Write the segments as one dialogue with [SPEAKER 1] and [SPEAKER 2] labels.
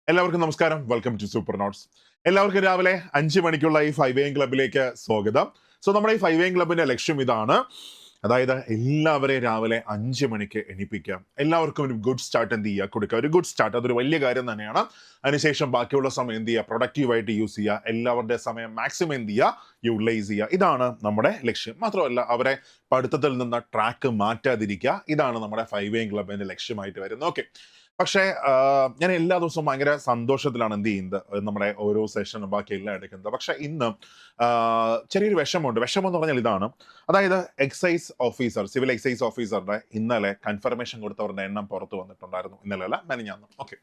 [SPEAKER 1] എല്ലാവർക്കും നമസ്കാരം. Welcome to super notes. എല്ലാവർക്കും രാവിലെ 5 മണിക്കുള്ള ഈ 5 AM ക്ലബിലേക്ക് സ്വാഗതം. സോ നമ്മുടെ ഈ 5 AM ക്ലബിന്റെ ലക്ഷ്യം ഇതാണ്. അതായത് എല്ലാവരെയും രാവിലെ 5 മണിക്ക് എണീപ്പിക്കാം. എല്ലാവർക്കും ഒരു ഗുഡ് സ്റ്റാർട്ട് എന്ത് ചെയ്യുക കൊടുക്കുക. ഒരു ഗുഡ് സ്റ്റാർട്ട് അതൊരു വലിയ കാര്യം തന്നെയാണ്. അതിനുശേഷം ബാക്കിയുള്ള സമയം എന്ത് ചെയ്യുക, പ്രൊഡക്റ്റീവായിട്ട് യൂസ് ചെയ്യുക. എല്ലാവരുടെ സമയം മാക്സിമം എന്ത് ചെയ്യുക, യൂട്ടിലൈസ് ചെയ്യുക. ഇതാണ് നമ്മുടെ ലക്ഷ്യം. മാത്രമല്ല അവരെ പഠിത്തത്തിൽ നിന്ന് ട്രാക്ക് മാറ്റാതിരിക്കുക. ഇതാണ് നമ്മുടെ 5 AM ക്ലബിന്റെ ലക്ഷ്യമായിട്ട് വരുന്നത്. ഓക്കെ. പക്ഷേ ഞാൻ എല്ലാ ദിവസവും ഭയങ്കര സന്തോഷത്തിലാണ് എന്ത് ചെയ്യുന്നത്, നമ്മുടെ ഓരോ സെഷനും ബാക്കി എല്ലാം എടുക്കുന്നത്. പക്ഷെ ഇന്ന് ചെറിയൊരു വിഷമമുണ്ട്. വിഷമം എന്ന് പറഞ്ഞാൽ ഇതാണ്. അതായത് എക്സൈസ് ഓഫീസർ, സിവിൽ എക്സൈസ് ഓഫീസറുടെ ഇന്നലെ കൺഫർമേഷൻ കൊടുത്തവരുടെ എണ്ണം പുറത്ത് വന്നിട്ടുണ്ടായിരുന്നു. ഇന്നലെ അല്ല, മെനഞ്ഞാന്ന്. ഓക്കെ.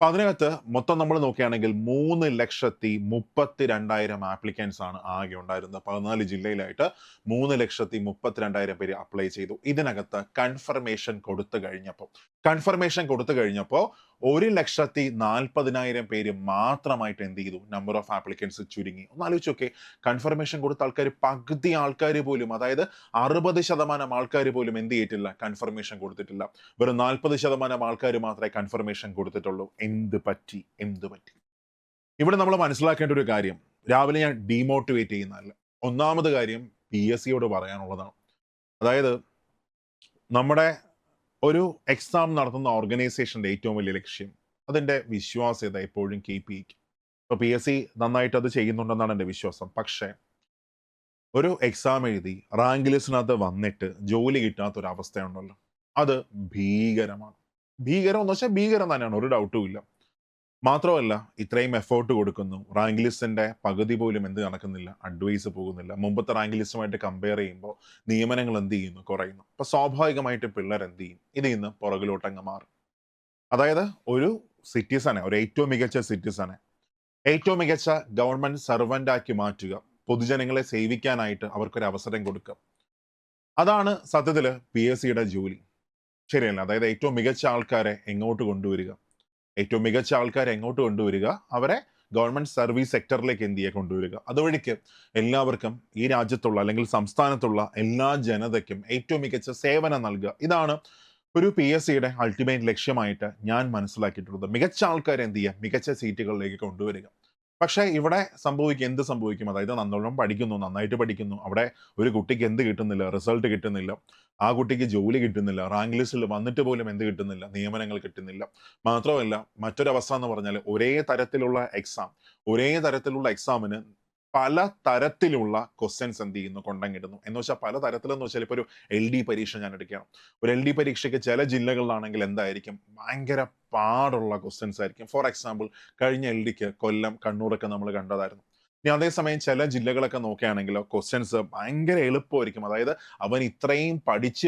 [SPEAKER 1] അപ്പൊ അതിനകത്ത് മൊത്തം നമ്മൾ നോക്കുകയാണെങ്കിൽ 3,32,000 ആപ്ലിക്കൻസ് ആണ് ആകെ ഉണ്ടായിരുന്നത്. 14 ജില്ലയിലായിട്ട് 3,32,000 പേര് അപ്ലൈ ചെയ്തു. ഇതിനകത്ത് കൺഫർമേഷൻ കൊടുത്തു കഴിഞ്ഞപ്പോൾ 1,40,40,000 പേര് മാത്രമായിട്ട് എന്ത് ചെയ്തു, നമ്പർ ഓഫ് ആപ്ലിക്കൻസ് ചുരുങ്ങി. ഒന്ന് ആലോചിച്ച് നോക്കേ, കൺഫർമേഷൻ കൊടുത്ത ആൾക്കാർ പകുതി ആൾക്കാർ പോലും, അതായത് 60% ആൾക്കാർ പോലും എന്ത് ചെയ്തിട്ടില്ല, കൺഫർമേഷൻ കൊടുത്തിട്ടില്ല. വെറും 40% ആൾക്കാർ മാത്രമേ കൺഫർമേഷൻ കൊടുത്തിട്ടുള്ളൂ. എന്ത് പറ്റി? ഇവിടെ നമ്മൾ മനസ്സിലാക്കേണ്ട ഒരു കാര്യം, രാവിലെ ഞാൻ ഡീമോട്ടിവേറ്റ് ചെയ്യുന്നതല്ല. ഒന്നാമത് കാര്യം PSC യോട് പറയാനുള്ളതാണ്. അതായത് നമ്മുടെ ഒരു എക്സാം നടത്തുന്ന ഓർഗനൈസേഷന്റെ ഏറ്റവും വലിയ ലക്ഷ്യം അതിന്റെ വിശ്വാസ്യത എപ്പോഴും കീപ്പ് ചെയ്യിക്കും. ഇപ്പൊ PSC നന്നായിട്ട് അത് ചെയ്യുന്നുണ്ടെന്നാണ് എൻ്റെ വിശ്വാസം. പക്ഷേ ഒരു എക്സാം എഴുതി റാങ്ക് ലിസ്റ്റിനകത്ത് വന്നിട്ട് ജോലി കിട്ടാത്തൊരവസ്ഥയുണ്ടല്ലോ, അത് ഭീകരമാണ്. ഭീകരം എന്ന് വെച്ചാൽ ഭീകരം തന്നെയാണ്, ഒരു ഡൗട്ടും ഇല്ല. മാത്രമല്ല ഇത്രയും എഫേർട്ട് കൊടുക്കുന്നു, റാങ്ക് ലിസ്റ്റിന്റെ പകുതി പോലും എന്ത് നടക്കുന്നില്ല, അഡ്വൈസ് പോകുന്നില്ല. മുമ്പത്തെ റാങ്ക് ലിസ്റ്റുമായിട്ട് കമ്പയർ ചെയ്യുമ്പോൾ നിയമനങ്ങൾ എന്ത് ചെയ്യുന്നു, കുറയുന്നു. അപ്പൊ സ്വാഭാവികമായിട്ട് പിള്ളേർ എന്ത് ചെയ്യും, ഇതിൽ നിന്ന് പുറകിലോട്ടങ്ങ് മാറും. അതായത് ഒരു സിറ്റിസനെ, ഒരു ഏറ്റവും മികച്ച സിറ്റിസനെ ഏറ്റവും മികച്ച ഗവൺമെന്റ് സർവന്റ് ആക്കി മാറ്റുക, പൊതുജനങ്ങളെ സേവിക്കാനായിട്ട് അവർക്കൊരു അവസരം കൊടുക്കുക. അതാണ് സത്യത്തില് PSC യുടെ ജോലി, ശരിയല്ല? അതായത് ഏറ്റവും മികച്ച ആൾക്കാരെ എങ്ങോട്ട് കൊണ്ടുവരിക, അവരെ ഗവൺമെന്റ് സർവീസ് സെക്ടറിലേക്ക് എന്ത് ചെയ്യുക, കൊണ്ടുവരിക. അതുവഴിക്ക് എല്ലാവർക്കും, ഈ രാജ്യത്തുള്ള അല്ലെങ്കിൽ സംസ്ഥാനത്തുള്ള എല്ലാ ജനതയ്ക്കും ഏറ്റവും മികച്ച സേവനം നൽകുക. ഇതാണ് ഒരു PSC യുടെ അൾട്ടിമേറ്റ് ലക്ഷ്യമായിട്ട് ഞാൻ മനസ്സിലാക്കിയിട്ടുള്ളത്. മികച്ച ആൾക്കാരെ എന്ത് ചെയ്യുക, മികച്ച സീറ്റുകളിലേക്ക് കൊണ്ടുവരിക. പക്ഷേ ഇവിടെ എന്ത് സംഭവിക്കും, അതായത് നന്നായിട്ട് പഠിക്കുന്നു, അവിടെ ഒരു കുട്ടിക്ക് എന്ത് കിട്ടുന്നില്ല, റിസൾട്ട് കിട്ടുന്നില്ല, ആ കുട്ടിക്ക് ജോലി കിട്ടുന്നില്ല, റാങ്ക് ലിസ്റ്റിൽ വന്നിട്ട് പോലും എന്ത് കിട്ടുന്നില്ല, നിയമനങ്ങൾ കിട്ടുന്നില്ല. മാത്രമല്ല മറ്റൊരവസ്ഥ എന്ന് പറഞ്ഞാൽ ഒരേ തരത്തിലുള്ള എക്സാമിന് പല തരത്തിലുള്ള ക്വസ്റ്റ്യൻസ് എന്ത് ചെയ്യുന്നു, കൊണ്ടങ്ങിടുന്നു. എന്ന് വെച്ചാൽ പല തരത്തിലെന്ന് വെച്ചാൽ ഇപ്പോൾ ഒരു LD പരീക്ഷ ഞാൻ എടുക്കണം. ഒരു LD പരീക്ഷയ്ക്ക് ചില ജില്ലകളിലാണെങ്കിൽ എന്തായിരിക്കും, ഭയങ്കര പാടുള്ള ക്വസ്റ്റ്യൻസ് ആയിരിക്കും. ഫോർ എക്സാമ്പിൾ കഴിഞ്ഞ LDക്ക് കൊല്ലം, കണ്ണൂരൊക്കെ നമ്മൾ കണ്ടതായിരുന്നു. ഇനി അതേസമയം ചില ജില്ലകളൊക്കെ നോക്കുകയാണെങ്കിൽ ക്വസ്റ്റ്യൻസ് ഭയങ്കര എളുപ്പമായിരിക്കും. അതായത് അവൻ ഇത്രയും പഠിച്ചു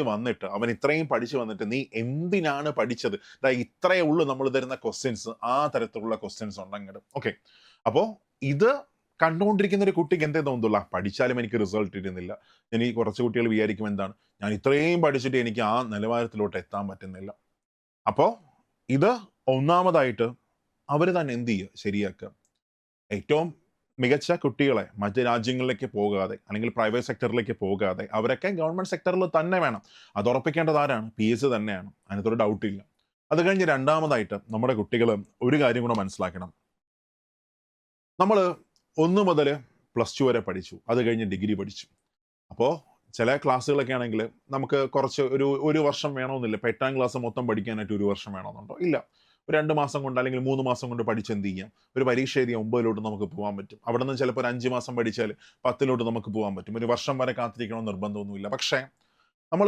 [SPEAKER 1] വന്നിട്ട് നീ എന്തിനാണ് പഠിച്ചത്, ഇത്രയേ ഉള്ളൂ നമ്മൾ തരുന്ന ക്വസ്റ്റ്യൻസ്, ആ തരത്തിലുള്ള ക്വസ്റ്റ്യൻസ് ഉണ്ടെങ്കിലും. ഓക്കെ. അപ്പോൾ ഇത് കണ്ടുകൊണ്ടിരിക്കുന്ന ഒരു കുട്ടിക്ക് എന്തേ തോന്നുന്നില്ല, പഠിച്ചാലും എനിക്ക് റിസൾട്ട് കിട്ടുന്നില്ല. ഇനി കുറച്ച് കുട്ടികൾ വിചാരിക്കും എന്താണ്, ഞാൻ ഇത്രയും പഠിച്ചിട്ട് എനിക്ക് ആ നിലവാരത്തിലോട്ട് എത്താൻ പറ്റുന്നില്ല. അപ്പോൾ ഇത് ഒന്നാമതായിട്ട് അവർ തന്നെ എന്ത് ചെയ്യുക, ശരിയാക്കുക. ഏറ്റവും മികച്ച കുട്ടികളെ മറ്റ് രാജ്യങ്ങളിലേക്ക് പോകാതെ അല്ലെങ്കിൽ പ്രൈവറ്റ് സെക്ടറിലേക്ക് പോകാതെ അവരൊക്കെ ഗവൺമെന്റ് സെക്ടറിൽ തന്നെ വേണം. അത് ഉറപ്പിക്കേണ്ടത് ആരാണ്? PSC തന്നെയാണ്. അതിനകത്തൊരു ഡൗട്ടില്ല. അത് കഴിഞ്ഞ് രണ്ടാമതായിട്ട് നമ്മുടെ കുട്ടികൾ ഒരു കാര്യം കൂടെ മനസ്സിലാക്കണം. നമ്മൾ 1 മുതൽ +2 വരെ പഠിച്ചു, അത് കഴിഞ്ഞ് ഡിഗ്രി പഠിച്ചു. അപ്പോൾ ചില ക്ലാസ്സുകളൊക്കെ ആണെങ്കിൽ നമുക്ക് കുറച്ച് ഒരു വർഷം വേണമെന്നില്ല. ഇപ്പോൾ 8ാം ക്ലാസ് മൊത്തം പഠിക്കാനായിട്ട് 1 വർഷം വേണമെന്നുണ്ടോ? ഇല്ല. 2 മാസം കൊണ്ട് അല്ലെങ്കിൽ 3 മാസം കൊണ്ട് പഠിച്ച് എന്ത് ചെയ്യാം, ഒരു പരീക്ഷ എഴുതി 9ലോട്ട് നമുക്ക് പോകാൻ പറ്റും. അവിടെ നിന്ന് ചിലപ്പോൾ ഒരു 5 മാസം പഠിച്ചാൽ 10ലോട്ട് നമുക്ക് പോകാൻ പറ്റും. ഒരു വർഷം വരെ കാത്തിരിക്കണമെന്ന് നിർബന്ധമൊന്നുമില്ല. പക്ഷേ നമ്മൾ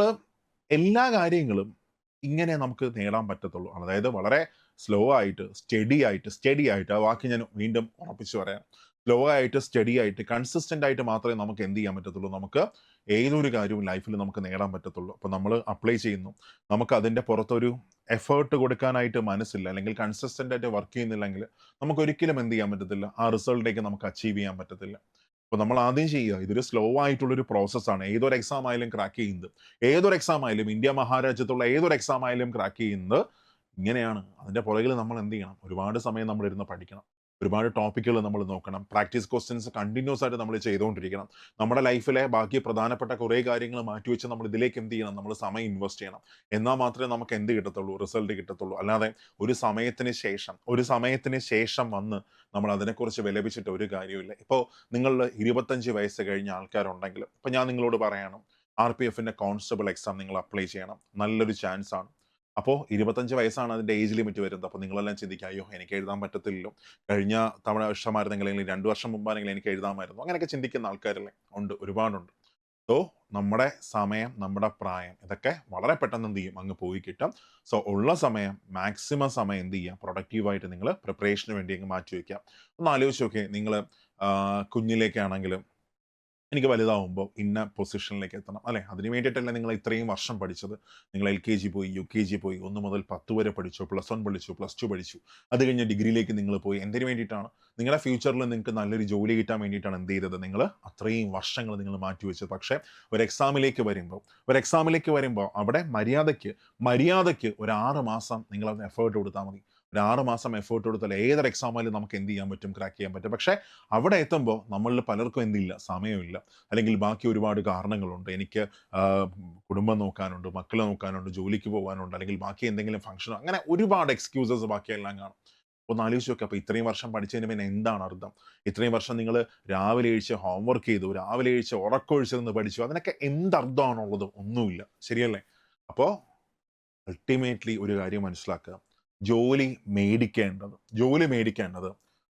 [SPEAKER 1] എല്ലാ കാര്യങ്ങളും ഇങ്ങനെ നമുക്ക് നേടാൻ പറ്റത്തുള്ളൂ. അതായത് വളരെ സ്ലോ ആയിട്ട്, സ്റ്റഡി ആയിട്ട്, ആ വാക്ക് ഞാൻ വീണ്ടും ഉറപ്പിച്ചു പറയാം. സ്ലോ ആയിട്ട്, സ്റ്റഡി ആയിട്ട്, കൺസിസ്റ്റന്റ് ആയിട്ട് മാത്രമേ നമുക്ക് എന്ത് ചെയ്യാൻ പറ്റത്തുള്ളൂ, നമുക്ക് ഏതൊരു കാര്യവും ലൈഫിൽ നമുക്ക് നേടാൻ പറ്റത്തുള്ളൂ. അപ്പോൾ നമ്മൾ അപ്ലൈ ചെയ്യുന്നു, നമുക്ക് അതിൻ്റെ പുറത്തൊരു എഫേർട്ട് കൊടുക്കാനായിട്ട് മനസ്സില്ല, അല്ലെങ്കിൽ കൺസിസ്റ്റന്റ് ആയിട്ട് വർക്ക് ചെയ്യുന്നില്ലെങ്കിൽ നമുക്ക് ഒരിക്കലും എന്ത് ചെയ്യാൻ പറ്റത്തില്ല, ആ റിസൾട്ടിലേക്ക് നമുക്ക് അച്ചീവ് ചെയ്യാൻ പറ്റത്തില്ല. അപ്പോൾ നമ്മൾ ആദ്യം ചെയ്യുക, ഇതൊരു സ്ലോ ആയിട്ടുള്ളൊരു പ്രോസസ്സാണ്. ഏതൊരു എക്സാം ആയാലും ക്രാക്ക് ചെയ്യുന്നത്, ഇന്ത്യ മഹാരാജ്യത്തുള്ള ഏതൊരു എക്സാം ആയാലും ക്രാക്ക് ചെയ്യുന്നത് ഇങ്ങനെയാണ്. അതിൻ്റെ പുറകിൽ നമ്മൾ എന്ത് ചെയ്യണം, ഒരുപാട് സമയം നമ്മൾ ഇരുന്ന് പഠിക്കണം, ഒരുപാട് ടോപ്പിക്കുകൾ നമ്മൾ നോക്കണം. പ്രാക്ടീസ് ക്വസ്റ്റ്യൻസ് കണ്ടിന്യൂസ് ആയിട്ട് നമ്മൾ ചെയ്തുകൊണ്ടിരിക്കണം. നമ്മുടെ ലൈഫിലെ ബാക്കി പ്രധാനപ്പെട്ട കുറേ കാര്യങ്ങൾ മാറ്റിവെച്ച് നമ്മൾ ഇതിലേക്ക് എന്ത് ചെയ്യണം? നമ്മൾ സമയം ഇൻവെസ്റ്റ് ചെയ്യണം. എന്നാൽ മാത്രമേ നമുക്ക് എന്ത് കിട്ടത്തുള്ളൂ? റിസൾട്ട് കിട്ടത്തുള്ളൂ. അല്ലാതെ ഒരു സമയത്തിന് ശേഷം വന്ന് നമ്മൾ അതിനെക്കുറിച്ച് വിലപിച്ചിട്ട് ഒരു കാര്യവുമില്ല. ഇപ്പോൾ നിങ്ങൾ 25 വയസ്സ് കഴിഞ്ഞ ആൾക്കാരുണ്ടെങ്കിൽ, ഇപ്പൊ ഞാൻ നിങ്ങളോട് പറയണം, RPFന്റെ കോൺസ്റ്റബിൾ എക്സാം നിങ്ങൾ അപ്ലൈ ചെയ്യണം. നല്ലൊരു ചാൻസ് ആണ്. അപ്പോൾ 25 വയസ്സാണ് അതിന്റെ ഏജ് ലിമിറ്റ് വരുന്നത്. അപ്പോൾ നിങ്ങളെല്ലാം ചിന്തിക്കുക, അയ്യോ എനിക്ക് എഴുതാൻ പറ്റത്തില്ലല്ലോ, കഴിഞ്ഞ തവണ വർഷമായിരുന്നെങ്കിൽ, അല്ലെങ്കിൽ 2 വർഷം മുമ്പാണെങ്കിൽ എനിക്ക് എഴുതാമായിരുന്നു. അങ്ങനെയൊക്കെ ചിന്തിക്കുന്ന ആൾക്കാരല്ലേ ഉണ്ട്, ഒരുപാടുണ്ട്. സോ നമ്മുടെ സമയം, നമ്മുടെ പ്രായം, ഇതൊക്കെ വളരെ പെട്ടെന്ന് എന്ത് ചെയ്യും? അങ്ങ് പോയി കിട്ടും. സോ ഉള്ള സമയം, മാക്സിമം സമയം എന്ത് ചെയ്യുക? പ്രൊഡക്റ്റീവായിട്ട് നിങ്ങൾ പ്രിപ്പറേഷന് വേണ്ടി അങ്ങ് മാറ്റി വയ്ക്കുക. ഒന്ന് ആലോചിച്ച് നോക്കിയേ, നിങ്ങൾ കുഞ്ഞിലേക്കാണെങ്കിലും എനിക്ക് വലുതാവുമ്പോൾ ഇന്ന പൊസിഷനിലേക്ക് എത്തണം, അല്ലെ? അതിന് വേണ്ടിയിട്ടല്ലേ നിങ്ങൾ ഇത്രയും വർഷം പഠിച്ചത്. നിങ്ങൾ LKG പോയി, UKG പോയി, 1 മുതൽ 10 വരെ പഠിച്ചു, +1 പഠിച്ചു, +2 പഠിച്ചു, അത് കഴിഞ്ഞ് ഡിഗ്രിയിലേക്ക് നിങ്ങൾ പോയി. എന്തിനു വേണ്ടിയിട്ടാണ്? നിങ്ങളുടെ ഫ്യൂച്ചറിൽ നിങ്ങൾക്ക് നല്ലൊരു ജോലി കിട്ടാൻ വേണ്ടിയിട്ടാണ് എന്ത് ചെയ്തത്? നിങ്ങൾ അത്രയും വർഷങ്ങൾ നിങ്ങൾ മാറ്റിവെച്ചത്. പക്ഷേ ഒരു എക്സാമിലേക്ക് വരുമ്പോൾ അവിടെ മര്യാദയ്ക്ക് ഒരു 6 മാസം നിങ്ങൾ അതിന് എഫേർട്ട് കൊടുത്താൽ മതി. ഒരു 6 മാസം എഫേർട്ട് കൊടുത്താൽ ഏതൊരു എക്സാമായാലും നമുക്ക് എന്ത് ചെയ്യാൻ പറ്റും? ക്രാക്ക് ചെയ്യാൻ പറ്റും. പക്ഷേ അവിടെ എത്തുമ്പോൾ നമ്മളിൽ പലർക്കും എന്തില്ല? സമയമില്ല. അല്ലെങ്കിൽ ബാക്കി ഒരുപാട് കാരണങ്ങളുണ്ട്. എനിക്ക് കുടുംബം നോക്കാനുണ്ട്, മക്കളെ നോക്കാനുണ്ട്, ജോലിക്ക് പോകാനുണ്ട്, അല്ലെങ്കിൽ ബാക്കി എന്തെങ്കിലും ഫംഗ്ഷനോ, അങ്ങനെ ഒരുപാട് എക്സ്ക്യൂസസ് ബാക്കിയെല്ലാം കാണും. ഒന്ന് ആലോചിച്ച് നോക്കുക. അപ്പോൾ ഇത്രയും വർഷം പഠിച്ചതിന് പിന്നെ എന്താണ് അർത്ഥം? ഇത്രയും വർഷം നിങ്ങൾ രാവിലെ എഴുതിച്ച് ഹോംവർക്ക് ചെയ്തു, രാവിലെ എഴുതിച്ച് ഉറക്കമൊഴിച്ചിരുന്ന് പഠിച്ചു, അതിനൊക്കെ എന്തർത്ഥമാണുള്ളത്? ഒന്നുമില്ല. ശരിയല്ലേ? അപ്പോൾ അൾട്ടിമേറ്റ്ലി ഒരു കാര്യം മനസ്സിലാക്കുക, ജോലി മേടിക്കേണ്ടത്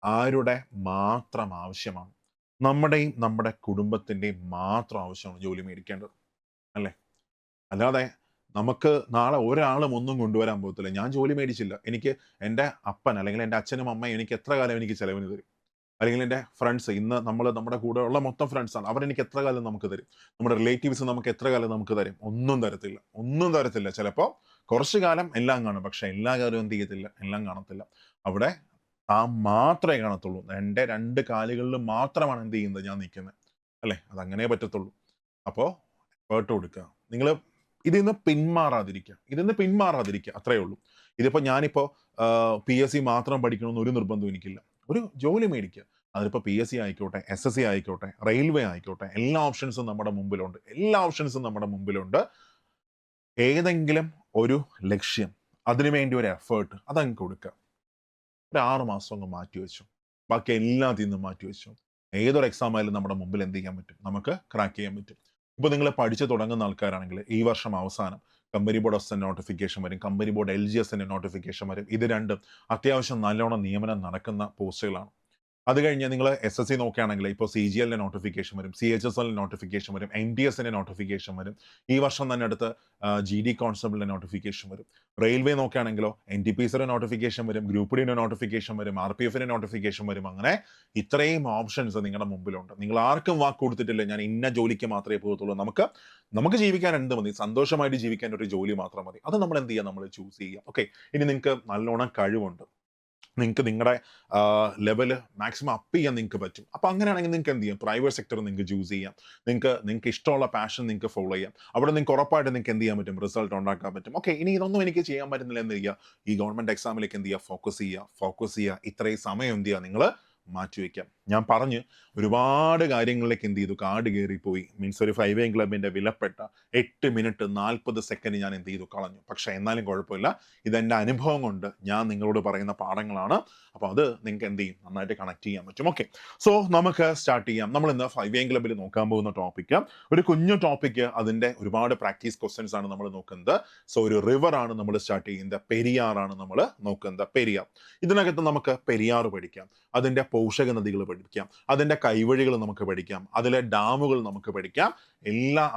[SPEAKER 1] ആരുടെ മാത്രം ആവശ്യമാണ്? നമ്മുടെയും നമ്മുടെ കുടുംബത്തിന്റെയും മാത്രം ആവശ്യമാണ് ജോലി മേടിക്കേണ്ടത്, അല്ലേ? അല്ലാതെ നമുക്ക് നാളെ ഒരാളും ഒന്നും കൊണ്ടുവരാൻ പോകത്തില്ല. ഞാൻ ജോലി മേടിച്ചില്ല, എനിക്ക് എൻ്റെ അപ്പൻ അല്ലെങ്കിൽ എൻ്റെ അച്ഛനും അമ്മയും എനിക്ക് എത്ര കാലം എനിക്ക് ചെലവിന് തരും? അല്ലെങ്കിൽ എൻ്റെ ഫ്രണ്ട്സ്, ഇന്ന് നമ്മുടെ കൂടെ ഉള്ള മൊത്തം ഫ്രണ്ട്സാണ്, അവരെനിക്ക് എത്ര കാലം നമുക്ക് തരും? നമ്മുടെ റിലേറ്റീവ്സ് നമുക്ക് എത്ര കാലം നമുക്ക് തരും? ഒന്നും തരത്തില്ല. ചിലപ്പോൾ കുറച്ചു കാലം എല്ലാം കാണും, പക്ഷെ എല്ലാ കാലവും എന്ത് ചെയ്യത്തില്ല? എല്ലാം കാണത്തില്ല. അവിടെ താൻ മാത്രമേ കാണത്തുള്ളൂ. എൻ്റെ 2 കാലുകളിൽ മാത്രമാണ് എന്ത് ചെയ്യുന്നത്? ഞാൻ നിൽക്കുന്നത്, അല്ലേ? അതങ്ങനെ പറ്റത്തുള്ളൂ. അപ്പോൾ എഫേർട്ട് കൊടുക്കുക. നിങ്ങൾ ഇതിന്ന് പിന്മാറാതിരിക്കുക, അത്രയേ ഉള്ളൂ. ഞാനിപ്പോൾ PSC മാത്രം പഠിക്കണമെന്ന് ഒരു നിർബന്ധവും എനിക്കില്ല. ഒരു ജോലി മേടിക്കുക. അതിലിപ്പോൾ PSC ആയിക്കോട്ടെ, SSC ആയിക്കോട്ടെ, റെയിൽവേ ആയിക്കോട്ടെ, എല്ലാ ഓപ്ഷൻസും നമ്മുടെ മുമ്പിലുണ്ട്. ഏതെങ്കിലും ഒരു ലക്ഷ്യം, അതിനുവേണ്ടി ഒരു എഫേർട്ട് അതങ്ങ് കൊടുക്കുക. ഒരു 6 മാസം അങ്ങ് മാറ്റി വെച്ചു, ബാക്കി എല്ലാത്തിൽ നിന്നും മാറ്റി വെച്ചു. ഏതൊരു എക്സാം ആയാലും നമ്മുടെ മുമ്പിൽ എന്ത് ചെയ്യാൻ പറ്റും? നമുക്ക് ക്രാക്ക് ചെയ്യാൻ പറ്റും. ഇപ്പോൾ നിങ്ങൾ പഠിച്ചു തുടങ്ങുന്ന ആൾക്കാരാണെങ്കിൽ ഈ വർഷം അവസാനം കമ്പനി ബോർഡ് എസ് നോട്ടിഫിക്കേഷൻ വരും, കമ്പനി ബോർഡ് LGSന്റെ നോട്ടിഫിക്കേഷൻ വരും. ഇത് രണ്ടും അത്യാവശ്യം നല്ലോണം നിയമനം നടക്കുന്ന പോസ്റ്റുകളാണ്. അത് കഴിഞ്ഞ് നിങ്ങൾ SSC നോക്കുകയാണെങ്കിൽ ഇപ്പോൾ CGLന്റെ നോട്ടിഫിക്കേഷൻ വരും, CHSLന്റെ നോട്ടിഫിക്കേഷൻ വരും, MTSന്റെ നോട്ടിഫിക്കേഷൻ വരും. ഈ വർഷം തന്നെ അടുത്ത് GD കോൺസ്റ്റബിളിന്റെ നോട്ടിഫിക്കേഷൻ വരും. റെയിൽവേ നോക്കുകയാണെങ്കിലോ NTPCയുടെ നോട്ടിഫിക്കേഷൻ വരും, ഗ്രൂപ്പ് ഡിയുടെ നോട്ടിഫിക്കേഷൻ വരും, RPFന്റെ നോട്ടിഫിക്കേഷൻ വരും. അങ്ങനെ ഇത്രയും ഓപ്ഷൻസ് നിങ്ങളുടെ മുമ്പിലുണ്ട്. നിങ്ങൾ ആർക്കും വാക്ക് കൊടുത്തിട്ടില്ല ഞാൻ ഇന്ന ജോലിക്ക് മാത്രമേ പോകത്തുള്ളൂ. നമുക്ക് ജീവിക്കാൻ എന്ത് മതി? സന്തോഷമായിട്ട് ജീവിക്കാൻ ഒരു ജോലി മാത്രം മതി. അത് നമ്മൾ എന്ത് ചെയ്യുക? നമ്മൾ ചൂസ് ചെയ്യുക. ഓക്കെ, ഇനി നിങ്ങൾക്ക് നല്ലോണം കഴിവുണ്ട്, നിങ്ങൾക്ക് നിങ്ങളുടെ ലെവല് മാക്സിമം അപ്പ് ചെയ്യാൻ നിങ്ങൾക്ക് പറ്റും. അപ്പോൾ അങ്ങനെയാണെങ്കിൽ നിങ്ങൾക്ക് എന്ത് ചെയ്യാം? പ്രൈവറ്റ് സെക്ടർ നിങ്ങൾക്ക് ചൂസ് ചെയ്യാം. നിങ്ങൾക്ക് ഇഷ്ടമുള്ള പാഷൻ നിങ്ങൾക്ക് ഫോളോ ചെയ്യാം. അവിടെ നിങ്ങൾക്ക് ഉറപ്പായിട്ട് നിങ്ങൾക്ക് എന്ത് ചെയ്യാൻ പറ്റും? റിസൾട്ട് ഉണ്ടാക്കാൻ പറ്റും. ഓക്കെ, ഇനി ഇതൊന്നും എനിക്ക് ചെയ്യാൻ പറ്റുന്നില്ല എന്ന് ചെയ്യുക, ഈ ഗവൺമെന്റ് എക്സാമിലേക്ക് എന്ത് ചെയ്യുക? ഫോക്കസ് ചെയ്യുക. ഇത്രയും സമയം എന്ത് ചെയ്യുക? നിങ്ങൾ മാറ്റിവെക്കാം. ഞാൻ പറഞ്ഞു ഒരുപാട് കാര്യങ്ങളിലേക്ക് എന്ത് ചെയ്തു? കാട് കയറിപ്പോയി. മീൻസ് ഒരു 5AM ക്ലബിന്റെ വിലപ്പെട്ട 8 മിനിറ്റ് 40 സെക്കൻഡ് ഞാൻ എന്ത് ചെയ്തു? കളഞ്ഞു. പക്ഷെ എന്നാലും കുഴപ്പമില്ല, ഇതെന്റെ അനുഭവം കൊണ്ട് ഞാൻ നിങ്ങളോട് പറയുന്ന പാഠങ്ങളാണ്. അപ്പോൾ അത് നിങ്ങൾക്ക് എന്ത് ചെയ്യും? നന്നായിട്ട് കണക്ട് ചെയ്യാൻ പറ്റും. ഓക്കെ, സോ നമുക്ക് സ്റ്റാർട്ട് ചെയ്യാം. നമ്മൾ ഇന്ന് 5AM ക്ലബിൽ നോക്കാൻ പോകുന്ന ടോപ്പിക്ക് ഒരു കുഞ്ഞു ടോപ്പിക്ക്, അതിന്റെ ഒരുപാട് പ്രാക്ടീസ് ക്വസ്റ്റ്യൻസ് ആണ് നമ്മൾ നോക്കുന്നത്. സോ ഒരു റിവർ ആണ് നമ്മൾ സ്റ്റാർട്ട് ചെയ്യുന്നത്, പെരിയാറാണ് നമ്മൾ നോക്കുന്നത്. പെരിയാർ, ഇതിനകത്ത് നമുക്ക് പെരിയാർ പഠിക്കാം, അതിന്റെ പോഷക നദികൾ പഠിക്കാം, അതിന്റെ കൈവഴികൾ നമുക്ക് പഠിക്കാം, അതിലെ ഡാമുകൾ നമുക്ക് പഠിക്കാം,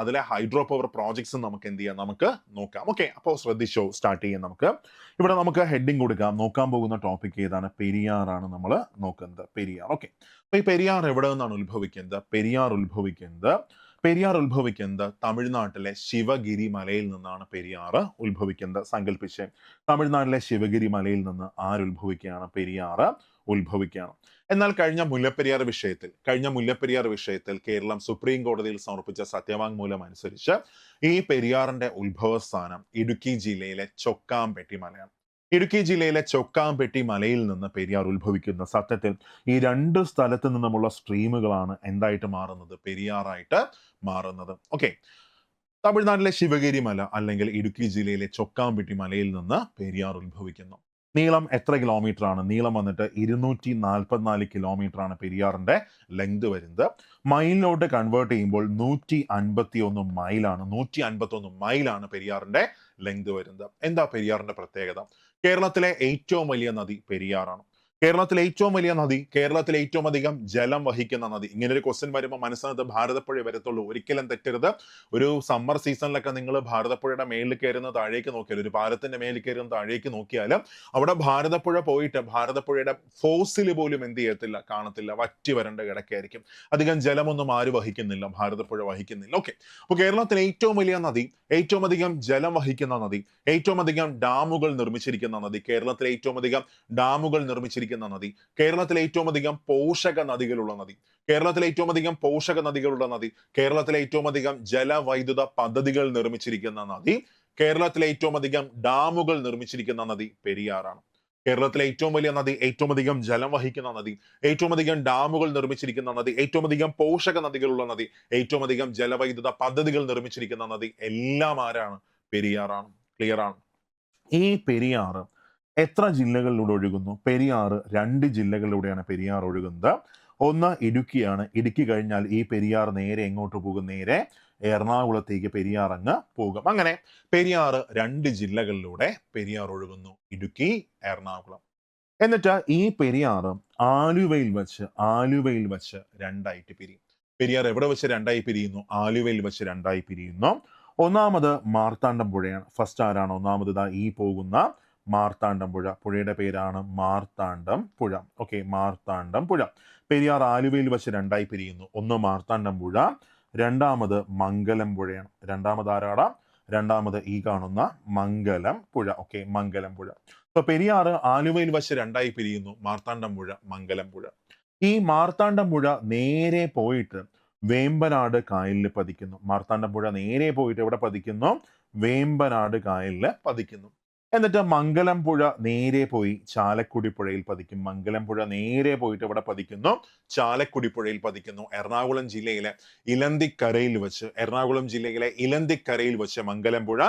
[SPEAKER 1] അതിലെ ഹൈഡ്രോ പവർ പ്രോജക്ട്സും നമുക്ക് എന്ത് ചെയ്യാം? നമുക്ക് നോക്കാം. ഓക്കെ, അപ്പോൾ ശ്രദ്ധിച്ചോ, സ്റ്റാർട്ട് ചെയ്യാം. ഇവിടെ നമുക്ക് ഹെഡിങ് കൊടുക്കാം. നോക്കാൻ പോകുന്ന ടോപ്പിക് ഏതാണ്? പെരിയാറാണ് നമ്മൾ നോക്കുന്നത്. പെരിയാർ. ഓക്കെ, അപ്പൊ ഈ പെരിയാർ എവിടെ നിന്നാണ് ഉത്ഭവിക്കുന്നത്? പെരിയാർ ഉത്ഭവിക്കുന്നത് തമിഴ്നാട്ടിലെ ശിവഗിരി മലയിൽ നിന്നാണ് പെരിയാർ ഉത്ഭവിക്കുന്നത്. സങ്കല്പിച്ച്, തമിഴ്നാട്ടിലെ ശിവഗിരി മലയിൽ നിന്ന് ആരുത്ഭവിക്കുകയാണ്? പെരിയാർ ഉത്ഭവിക്കുകയാണ്. എന്നാൽ കഴിഞ്ഞ മുല്ലപ്പെരിയാർ വിഷയത്തിൽ കേരളം സുപ്രീം കോടതിയിൽ സമർപ്പിച്ച സത്യവാങ്മൂലം അനുസരിച്ച് ഈ പെരിയാറിന്റെ ഉത്ഭവസ്ഥാനം ഇടുക്കി ജില്ലയിലെ ചൊക്കാംപെട്ടി മലയാണ്. ഇടുക്കി ജില്ലയിലെ ചൊക്കാംപെട്ടി മലയിൽ നിന്ന് പെരിയാർ ഉത്ഭവിക്കുന്ന സത്യത്തിൽ ഈ രണ്ട് സ്ഥലത്ത് നിന്നുമുള്ള സ്ട്രീമുകളാണ് എന്തായിട്ട് മാറുന്നത്, പെരിയാറായിട്ട് മാറുന്നത്. ഓക്കെ, തമിഴ്നാട്ടിലെ ശിവഗിരി മല അല്ലെങ്കിൽ ഇടുക്കി ജില്ലയിലെ ചൊക്കാംപെട്ടി മലയിൽ നിന്ന് പെരിയാർ ഉത്ഭവിക്കുന്നു. നീളം എത്ര കിലോമീറ്റർ ആണ്? നീളം വന്നിട്ട് 244 കിലോമീറ്റർ ആണ് പെരിയാറിന്റെ ലെങ്ത് വരുന്നത്. മൈലിലോട്ട് കൺവേർട്ട് ചെയ്യുമ്പോൾ 151 മൈലാണ്. 151 മൈലാണ് പെരിയാറിന്റെ ലെങ്ത് വരുന്നത്. എന്താ പെരിയാറിന്റെ പ്രത്യേകത? കേരളത്തിലെ ഏറ്റവും വലിയ നദി പെരിയാറാണ്. കേരളത്തിലെ ഏറ്റവും വലിയ നദി, കേരളത്തിലെ ഏറ്റവും അധികം ജലം വഹിക്കുന്ന നദി. ഇങ്ങനെ ഒരു ക്വസ്റ്റ്യൻ വരുമ്പോൾ മനസ്സിനകത്ത് ഭാരതപ്പുഴ വരത്തുള്ളൂ. ഒരിക്കലും തെറ്റരുത്. ഒരു സമ്മർ സീസണിലൊക്കെ നിങ്ങൾ ഭാരതപ്പുഴയുടെ മേലിൽ കയറുന്ന താഴേക്ക് നോക്കിയാൽ, ഒരു പാലത്തിന്റെ മേലിൽ കയറുന്ന താഴേക്ക് നോക്കിയാൽ അവിടെ ഭാരതപ്പുഴ പോയിട്ട് ഭാരതപ്പുഴയുടെ ഫോസിൽ പോലും എന്ത് ചെയ്യത്തില്ല, കാണത്തില്ല. വറ്റി വരണ്ട കിടക്കായിരിക്കും. അധികം ജലമൊന്നും ആര് വഹിക്കുന്നില്ല, ഭാരതപ്പുഴ വഹിക്കുന്നില്ല. ഓക്കെ, അപ്പോൾ കേരളത്തിലെ ഏറ്റവും വലിയ നദി, ഏറ്റവും അധികം ജലം വഹിക്കുന്ന നദി, ഏറ്റവും അധികം ഡാമുകൾ നിർമ്മിച്ചിരിക്കുന്ന നദി, കേരളത്തിലെ ഏറ്റവും അധികം ഡാമുകൾ നിർമ്മിച്ചിരിക്കുന്ന നദി, കേരളത്തിലെ ഏറ്റവും അധികം പോഷക നദികളുള്ള നദി, കേരളത്തിലെ ഏറ്റവും അധികം പോഷക നദികളുള്ള നദി, കേരളത്തിലെ ഏറ്റവും അധികം ജലവൈദ്യുത പദ്ധതികൾ നിർമ്മിച്ചിരിക്കുന്ന നദി, കേരളത്തിലെ ഏറ്റവും അധികം ഡാമുകൾ നിർമ്മിച്ചിരിക്കുന്ന നദി പെരിയാറാണ്. കേരളത്തിലെ ഏറ്റവും വലിയ നദി, ഏറ്റവും അധികം ജലം വഹിക്കുന്ന നദി, ഏറ്റവും അധികം ഡാമുകൾ നിർമ്മിച്ചിരിക്കുന്ന നദി, ഏറ്റവും അധികം പോഷക നദികളുള്ള നദി, ഏറ്റവും അധികം ജലവൈദ്യുത പദ്ധതികൾ നിർമ്മിച്ചിരിക്കുന്ന നദി എല്ലാം ആരാണ്? പെരിയാറാണ്. ക്ലിയർ ആണ്? ഈ പെരിയാറ് എത്ര ജില്ലകളിലൂടെ ഒഴുകുന്നു? പെരിയാറ് 2 ജില്ലകളിലൂടെയാണ് പെരിയാർ ഒഴുകുന്നത്. ഒന്ന് ഇടുക്കിയാണ്. ഇടുക്കി കഴിഞ്ഞാൽ ഈ പെരിയാർ നേരെ എങ്ങോട്ട് പോകും? നേരെ എറണാകുളത്തേക്ക് പെരിയാർ അങ്ങ് പോകും. അങ്ങനെ പെരിയാറ് 2 ജില്ലകളിലൂടെ പെരിയാർ ഒഴുകുന്നു, ഇടുക്കി, എറണാകുളം. എന്നിട്ട് ഈ പെരിയാറ് ആലുവയിൽ വെച്ച് രണ്ടായിട്ട് പിരിയും. പെരിയാർ എവിടെ വെച്ച് രണ്ടായി പിരിയുന്നു? ആലുവയിൽ വെച്ച് രണ്ടായി പിരിയുന്നു. ഒന്നാമത് മാർത്താണ്ഡം പുഴയാണ്. ഫസ്റ്റ് ആരാണ്? ഒന്നാമത് ഈ പോകുന്ന മാർത്താണ്ഡം പുഴ. പുഴയുടെ പേരാണ് മാർത്താണ്ഡം പുഴ. ഓക്കെ, മാർത്താണ്ഡം പുഴ. പെരിയാർ ആലുവയിൽ വെച്ച് രണ്ടായി പിരിയുന്നു. ഒന്ന് മാർത്താണ്ഡം പുഴ, രണ്ടാമത് മംഗലം പുഴയാണ്. രണ്ടാമത് ആരാടാ? രണ്ടാമത് ഈ കാണുന്ന മംഗലം പുഴ. ഓക്കെ, മംഗലം പുഴ. അപ്പൊ പെരിയാർ ആലുവയിൽ വെച്ച് രണ്ടായി പിരിയുന്നു, മാർത്താണ്ഡം പുഴ, മംഗലം പുഴ. ഈ മാർത്താണ്ഡം പുഴ നേരെ പോയിട്ട് വേമ്പനാട് കായലിൽ പതിക്കുന്നു. മാർത്താണ്ഡം പുഴ നേരെ പോയിട്ട് എവിടെ പതിക്കുന്നു? വേമ്പനാട് കായലിൽ പതിക്കുന്നു. എന്നിട്ട് മംഗലം പുഴ നേരെ പോയി ചാലക്കുടി പുഴയിൽ പതിക്കും. മംഗലം പുഴ നേരെ പോയിട്ട് എവിടെ പതിക്കുന്നു? ചാലക്കുടി പുഴയിൽ പതിക്കുന്നു. എറണാകുളം ജില്ലയിലെ ഇലന്തിക്കരയിൽ വെച്ച് മംഗലം പുഴ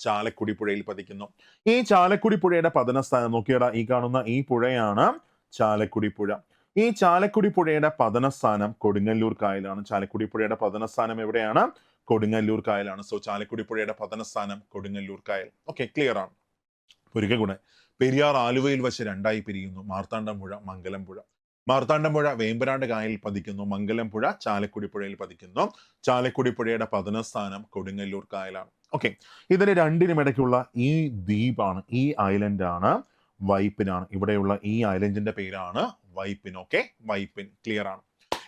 [SPEAKER 1] ചാലക്കുടി പുഴയിൽ പതിക്കുന്നു. ഈ ചാലക്കുടി പുഴയുടെ പതനസ്ഥാനം നോക്കിയടാ, ഈ കാണുന്ന ഈ പുഴയാണ് ചാലക്കുടി പുഴ. ഈ ചാലക്കുടി പുഴയുടെ പതനസ്ഥാനം കൊടുങ്ങല്ലൂർ കായലാണ്. ചാലക്കുടി പുഴയുടെ പതനസ്ഥാനം എവിടെയാണ്? കൊടുങ്ങല്ലൂർ കായലാണ്. സോ ചാലക്കുടി പുഴയുടെ പതനസ്ഥാനം കൊടുങ്ങല്ലൂർ കായൽ. ഓക്കെ, ക്ലിയർ ആണ്? ഒരിക്കൽ കൂടെ, പെരിയാർ ആലുവയിൽ വെച്ച് രണ്ടായി പിരിയുന്നു, മാർത്താണ്ഡം പുഴ, മംഗലം പുഴ. മാർത്താണ്ഡം പുഴ വേമ്പനാട് കായലിൽ പതിക്കുന്നു, മംഗലം പുഴ ചാലക്കുടി പുഴയിൽ പതിക്കുന്നു. ചാലക്കുടി പുഴയുടെ പതനസ്ഥാനം കൊടുങ്ങല്ലൂർ കായലാണ്. ഓക്കെ, ഇതിന് രണ്ടിനും ഇടയ്ക്കുള്ള ഈ ദ്വീപാണ്, ഈ ഐലൻഡ് ആണ് വൈപ്പിനാണ്. ഇവിടെയുള്ള ഈ ഐലൻഡിന്റെ പേരാണ് വൈപ്പിൻ. ഓക്കെ, വൈപ്പിൻ. ക്ലിയർ ആണ്?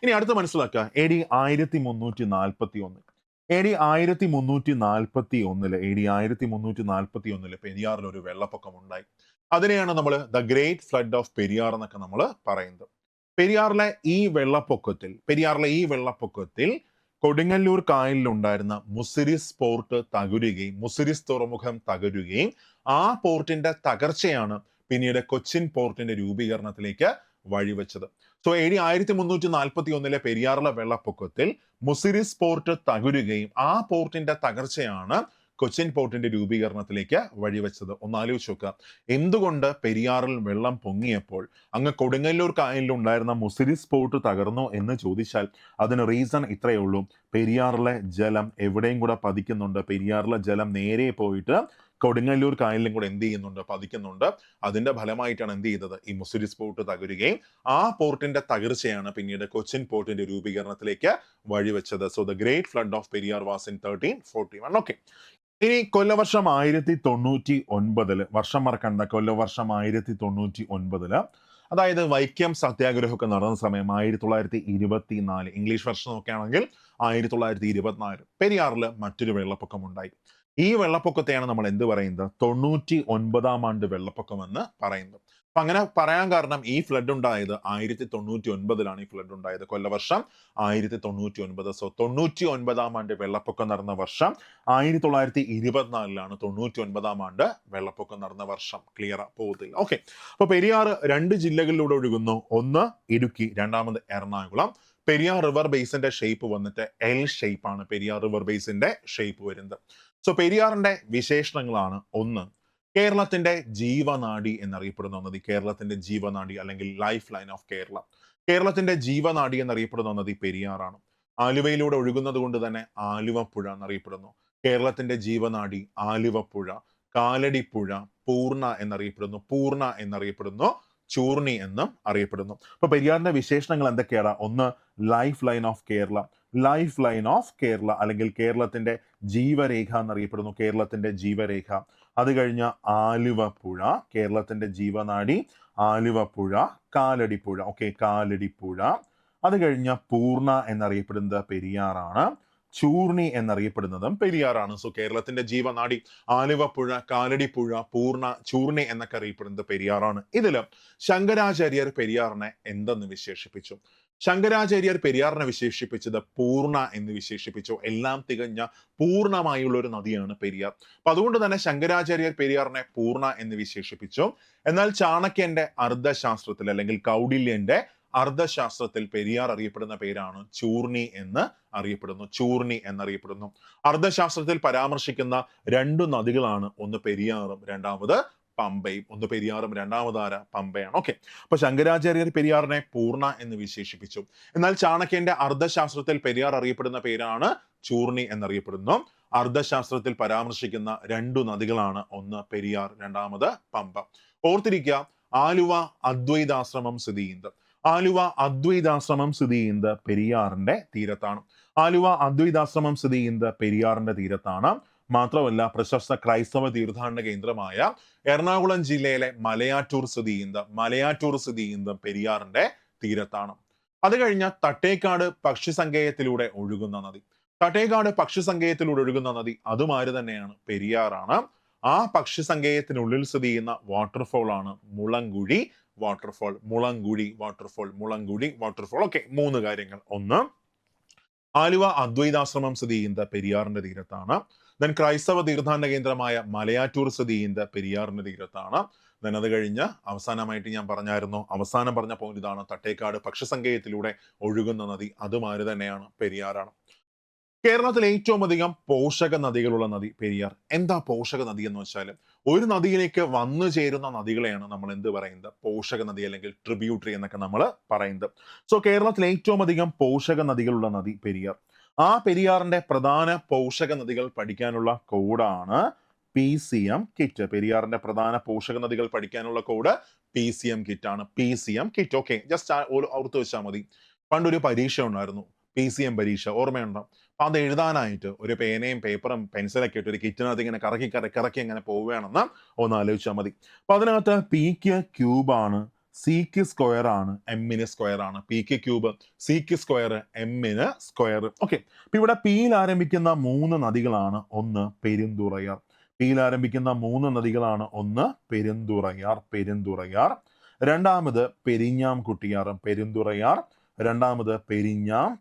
[SPEAKER 1] ഇനി അടുത്ത് മനസ്സിലാക്കുക, AD 1341. AD 1341 പെരിയാറിൽ ഒരു വെള്ളപ്പൊക്കം ഉണ്ടായി. അതിനെയാണ് നമ്മൾ the great flood of Periyar എന്നൊക്കെ നമ്മൾ പറയുന്നത്. പെരിയാറിലെ ഈ വെള്ളപ്പൊക്കത്തിൽ കൊടുങ്ങല്ലൂർ കായലിൽ ഉണ്ടായിരുന്ന മുസിരിസ് പോർട്ട് തകരുകയും, മുസിരിസ് തുറമുഖം തകരുകയും, ആ പോർട്ടിന്റെ തകർച്ചയാണ് പിന്നീട് കൊച്ചിൻ പോർട്ടിന്റെ രൂപീകരണത്തിലേക്ക് വഴിവെച്ചത്. സോ AD 1341 പെരിയാറിലെ വെള്ളപ്പൊക്കത്തിൽ മുസിരിസ് പോർട്ട് തകരുകയും ആ പോർട്ടിന്റെ തകർച്ചയാണ് കൊച്ചിൻ പോർട്ടിന്റെ രൂപീകരണത്തിലേക്ക് വഴിവെച്ചത്. ഒന്ന് ആലോചിച്ച് നോക്കുക, എന്തുകൊണ്ട് പെരിയാറിൽ വെള്ളം പൊങ്ങിയപ്പോൾ അങ്ങ് കൊടുങ്ങല്ലൂർ കായലിൽ ഉണ്ടായിരുന്ന മുസിരിസ് പോർട്ട് തകർന്നു എന്ന് ചോദിച്ചാൽ അതിന് റീസൺ ഇത്രയേ ഉള്ളൂ. പെരിയാറിലെ ജലം എവിടെയും കൂടെ പതിക്കുന്നുണ്ട്. പെരിയാറിലെ ജലം നേരെ പോയിട്ട് കൊടുങ്ങല്ലൂർ കായലിലും കൂടെ എന്ത് ചെയ്യുന്നുണ്ട്? പതിക്കുന്നുണ്ട്. അതിന്റെ ഫലമായിട്ടാണ് എന്ത് ചെയ്തത്? ഈ മുസിരിസ് പോർട്ട് തകരുകയും ആ പോർട്ടിന്റെ തകർച്ചയാണ് പിന്നീട് കൊച്ചിൻ പോർട്ടിന്റെ രൂപീകരണത്തിലേക്ക് വഴിവെച്ചത്. So the great flood of Periyar was in 1341. Okay, ഇനി കൊല്ലവർഷം 1099, വർഷം മറക്കണ്ട, കൊല്ലവർഷം 1099, അതായത് വൈക്കം സത്യാഗ്രഹമൊക്കെ നടന്ന സമയം 1924. ഇംഗ്ലീഷ് വർഷം നോക്കുകയാണെങ്കിൽ 1924 പെരിയാറിൽ മറ്റൊരു വെള്ളപ്പൊക്കം ഉണ്ടായി. ഈ വെള്ളപ്പൊക്കത്തെയാണ് നമ്മൾ എന്ത് പറയുന്നത്? 99-ാം ആണ്ട് വെള്ളപ്പൊക്കം എന്ന് പറയുന്നത്. അപ്പൊ അങ്ങനെ പറയാൻ കാരണം ഈ ഫ്ലഡ് ഉണ്ടായത് 1099-ലാണ് ഈ ഫ്ലഡ് ഉണ്ടായത്. കൊല്ലവർഷം 1099. സോ 99-ാം ആണ്ട് വെള്ളപ്പൊക്കം നടന്ന വർഷം 1924-ലാണ് 99-ാം ആണ്ട് വെള്ളപ്പൊക്കം നടന്ന വർഷം. ക്ലിയർ പോകത്തില്ല. ഓക്കെ. അപ്പൊ പെരിയാർ 2 ജില്ലകളിലൂടെ ഒഴുകുന്നു. ഒന്ന് ഇടുക്കി, രണ്ടാമത് എറണാകുളം. പെരിയാർ റിവർ ബേസിന്റെ ഷേപ്പ് വന്നിട്ട് എൽ ഷേപ്പ് ആണ് പെരിയാർ റിവർ ബേസിന്റെ ഷേപ്പ് വരുന്നത്. സോ പെരിയാറിന്റെ വിശേഷണങ്ങളാണ്. ഒന്ന്, കേരളത്തിന്റെ ജീവനാഡി എന്നറിയപ്പെടുന്ന നദി. കേരളത്തിന്റെ ജീവനാഡി അല്ലെങ്കിൽ ലൈഫ് ലൈൻ ഓഫ് കേരള. കേരളത്തിന്റെ ജീവനാഡി എന്നറിയപ്പെടുന്ന നദി പെരിയാറാണ്. ആലുവയിലൂടെ ഒഴുകുന്നത് കൊണ്ട് തന്നെ ആലുവപ്പുഴ എന്നറിയപ്പെടുന്നു. കേരളത്തിന്റെ ജീവനാഡി ആലുവപ്പുഴ. കാലടിപ്പുഴ പൂർണ്ണ എന്നറിയപ്പെടുന്നു. പൂർണ്ണ എന്നറിയപ്പെടുന്നു. ചൂർണി എന്നും അറിയപ്പെടുന്നു. അപ്പൊ പെരിയാറിന്റെ വിശേഷണങ്ങൾ എന്തൊക്കെയാണ്? ഒന്ന്, life line of Kerala. Life line of Kerala അല്ലെങ്കിൽ കേരളത്തിന്റെ ജീവരേഖ എന്നറിയപ്പെടുന്നു. കേരളത്തിന്റെ ജീവരേഖ. അത് കഴിഞ്ഞ ആലുവപ്പുഴ, കേരളത്തിന്റെ ജീവനാഡി ആലുവപ്പുഴ. കാലടിപ്പുഴ, ഓക്കെ, കാലടിപ്പുഴ. അത് കഴിഞ്ഞ പൂർണ്ണ എന്നറിയപ്പെടുന്നത് പെരിയാറാണ്. ചൂർണി എന്നറിയപ്പെടുന്നതും പെരിയാറാണ്. സോ കേരളത്തിന്റെ ജീവനാഡി ആലുവപ്പുഴ, കാലടിപ്പുഴ, പൂർണ്ണ, ചൂർണി എന്നൊക്കെ അറിയപ്പെടുന്നത് പെരിയാറാണ്. ഇതില് ശങ്കരാചാര്യർ പെരിയാറിനെ എന്തെന്ന് വിശേഷിപ്പിച്ചു? ശങ്കരാചാര്യർ പെരിയാറിനെ വിശേഷിപ്പിച്ചത് പൂർണ്ണ എന്ന് വിശേഷിപ്പിച്ചു. എല്ലാം തികഞ്ഞ പൂർണ്ണമായുള്ള ഒരു നദിയാണ് പെരിയാർ. അപ്പൊ അതുകൊണ്ട് തന്നെ ശങ്കരാചാര്യർ പെരിയാറിനെ പൂർണ്ണ എന്ന് വിശേഷിപ്പിച്ചു. എന്നാൽ ചാണക്യന്റെ അർദ്ധശാസ്ത്രത്തിൽ അല്ലെങ്കിൽ കൗടില്യന്റെ അർദ്ധശാസ്ത്രത്തിൽ പെരിയാർ അറിയപ്പെടുന്ന പേരാണ് ചൂർണി എന്ന് അറിയപ്പെടുന്നു. ചൂർണി എന്നറിയപ്പെടുന്നു. അർദ്ധശാസ്ത്രത്തിൽ പരാമർശിക്കുന്ന 2 നദികളാണ്, ഒന്ന് പെരിയാറും രണ്ടാമത് പമ്പയും. ഒന്ന് പെരിയാറും രണ്ടാമത് പമ്പയാണ്. ഓക്കെ. അപ്പൊ ശങ്കരാചാര്യർ പെരിയാറിനെ പൂർണ്ണ എന്ന് വിശേഷിപ്പിച്ചു. എന്നാൽ ചാണക്യന്റെ അർദ്ധശാസ്ത്രത്തിൽ പെരിയാർ അറിയപ്പെടുന്ന പേരാണ് ചൂർണി എന്നറിയപ്പെടുന്നു. അർദ്ധശാസ്ത്രത്തിൽ പരാമർശിക്കുന്ന 2 നദികളാണ്, ഒന്ന് പെരിയാർ, രണ്ടാമത് പമ്പ. ഓർത്തിരിക്കുക, ആലുവ അദ്വൈതാശ്രമം സ്ഥിതി ചെയ്യുന്നത്. ആലുവ അദ്വൈതാശ്രമം സ്ഥിതി ചെയ്യുന്നത് പെരിയാറിന്റെ തീരത്താണ്. ആലുവ അദ്വൈതാശ്രമം സ്ഥിതി ചെയ്യുന്നത് പെരിയാറിന്റെ തീരത്താണ്. മാത്രമല്ല പ്രശസ്ത ക്രൈസ്തവ തീർത്ഥാടന കേന്ദ്രമായ എറണാകുളം ജില്ലയിലെ മലയാറ്റൂർ സ്ഥിതി ചെയ്യുന്നത് പെരിയാറിന്റെ തീരത്താണ്. അത് കഴിഞ്ഞ തട്ടേക്കാട് പക്ഷിസങ്കേതത്തിലൂടെ ഒഴുകുന്ന നദി. തട്ടേക്കാട് പക്ഷിസങ്കേതത്തിലൂടെ ഒഴുകുന്ന നദി അതുമാതിരി തന്നെയാണ്, പെരിയാറാണ്. ആ പക്ഷിസങ്കേതത്തിനുള്ളിൽ സ്ഥിതി ചെയ്യുന്ന വാട്ടർഫോൾ ആണ് Mulankuzhi waterfall. Mulankuzhi waterfall, Mulankuzhi waterfall. Okay, 3 കാര്യങ്ങൾ. ഒന്ന്, ആലുവ അദ്വൈതാശ്രമം സ്ഥിതി ചെയ്യുന്നത് പെരിയാറിന്റെ തീരത്താണ്. ദെൻ ക്രൈസ്തവ തീർത്ഥാടന കേന്ദ്രമായ മലയാറ്റൂർ സ്ഥിതി ചെയ്യുന്നത് പെരിയാറിന്റെ തീരത്താണ്. ദെൻ അത് കഴിഞ്ഞ് അവസാനമായിട്ട് ഞാൻ പറഞ്ഞായിരുന്നു, അവസാനം പറഞ്ഞ പോയിന്റ് ഇതാണ്, തട്ടേക്കാട് പക്ഷിസങ്കേതത്തിലൂടെ ഒഴുകുന്ന നദി അതുമാതിരി തന്നെയാണ്, പെരിയാറാണ്. കേരളത്തിൽ ഏറ്റവും അധികം പോഷക നദികളുള്ള നദി പെരിയാർ. എന്താ പോഷക നദി എന്ന് വെച്ചാൽ, ഒരു നദിയിലേക്ക് വന്നു ചേരുന്ന നദികളെയാണ് നമ്മൾ എന്ത് പറയുന്നത്? പോഷക നദി അല്ലെങ്കിൽ ട്രിബ്യൂട്ടറി എന്നൊക്കെ നമ്മൾ പറയുന്നത്. സോ കേരളത്തിൽ ഏറ്റവും അധികം പോഷക നദികളുള്ള നദി പെരിയാർ. ആ പെരിയാറിന്റെ പ്രധാന പോഷക നദികൾ പഠിക്കാനുള്ള കോഡാണ് PCM കിറ്റ്. പെരിയാറിന്റെ പ്രധാന പോഷക നദികൾ പഠിക്കാനുള്ള കോഡ് PCM കിറ്റ് ആണ്. PCM kit. ഓക്കെ, ജസ്റ്റ് ഓർത്ത് വെച്ചാൽ മതി. പണ്ടൊരു പരീക്ഷ ഉണ്ടായിരുന്നു, PCM പരീക്ഷ, ഓർമ്മയുണ്ടോ? അപ്പൊ അത് എഴുതാനായിട്ട് ഒരു പേനയും പേപ്പറും പെൻസിലൊക്കെ ഇട്ട് ഒരു കിറ്റിനകത്ത് ഇങ്ങനെ കറക്കി അങ്ങനെ പോവുകയാണെന്ന് ഒന്ന് ആലോചിച്ചാൽ മതി. അപ്പൊ അതിനകത്ത് പിക്ക് ക്യൂബാണ്, സിക്ക് സ്ക്വയർ ആണ്, എമ്മിന് സ്ക്വയർ ആണ്. പിക്ക് ക്യൂബ്, സിക്ക് സ്ക്വയർ, എമ്മിന് സ്ക്വയർ. ഓക്കെ. അപ്പൊ ഇവിടെ പിയിൽ ആരംഭിക്കുന്ന 3 നദികളാണ്. ഒന്ന് പെരുന്തുറയാർ. പിയിൽ ആരംഭിക്കുന്ന 3 നദികളാണ്. ഒന്ന് പെരുന്തുറയാർ. രണ്ടാമത് പെരിഞ്ഞാം കുട്ടിയാറും. പെരുന്തുറയാർ. രണ്ടാമത് പെരിഞ്ഞാം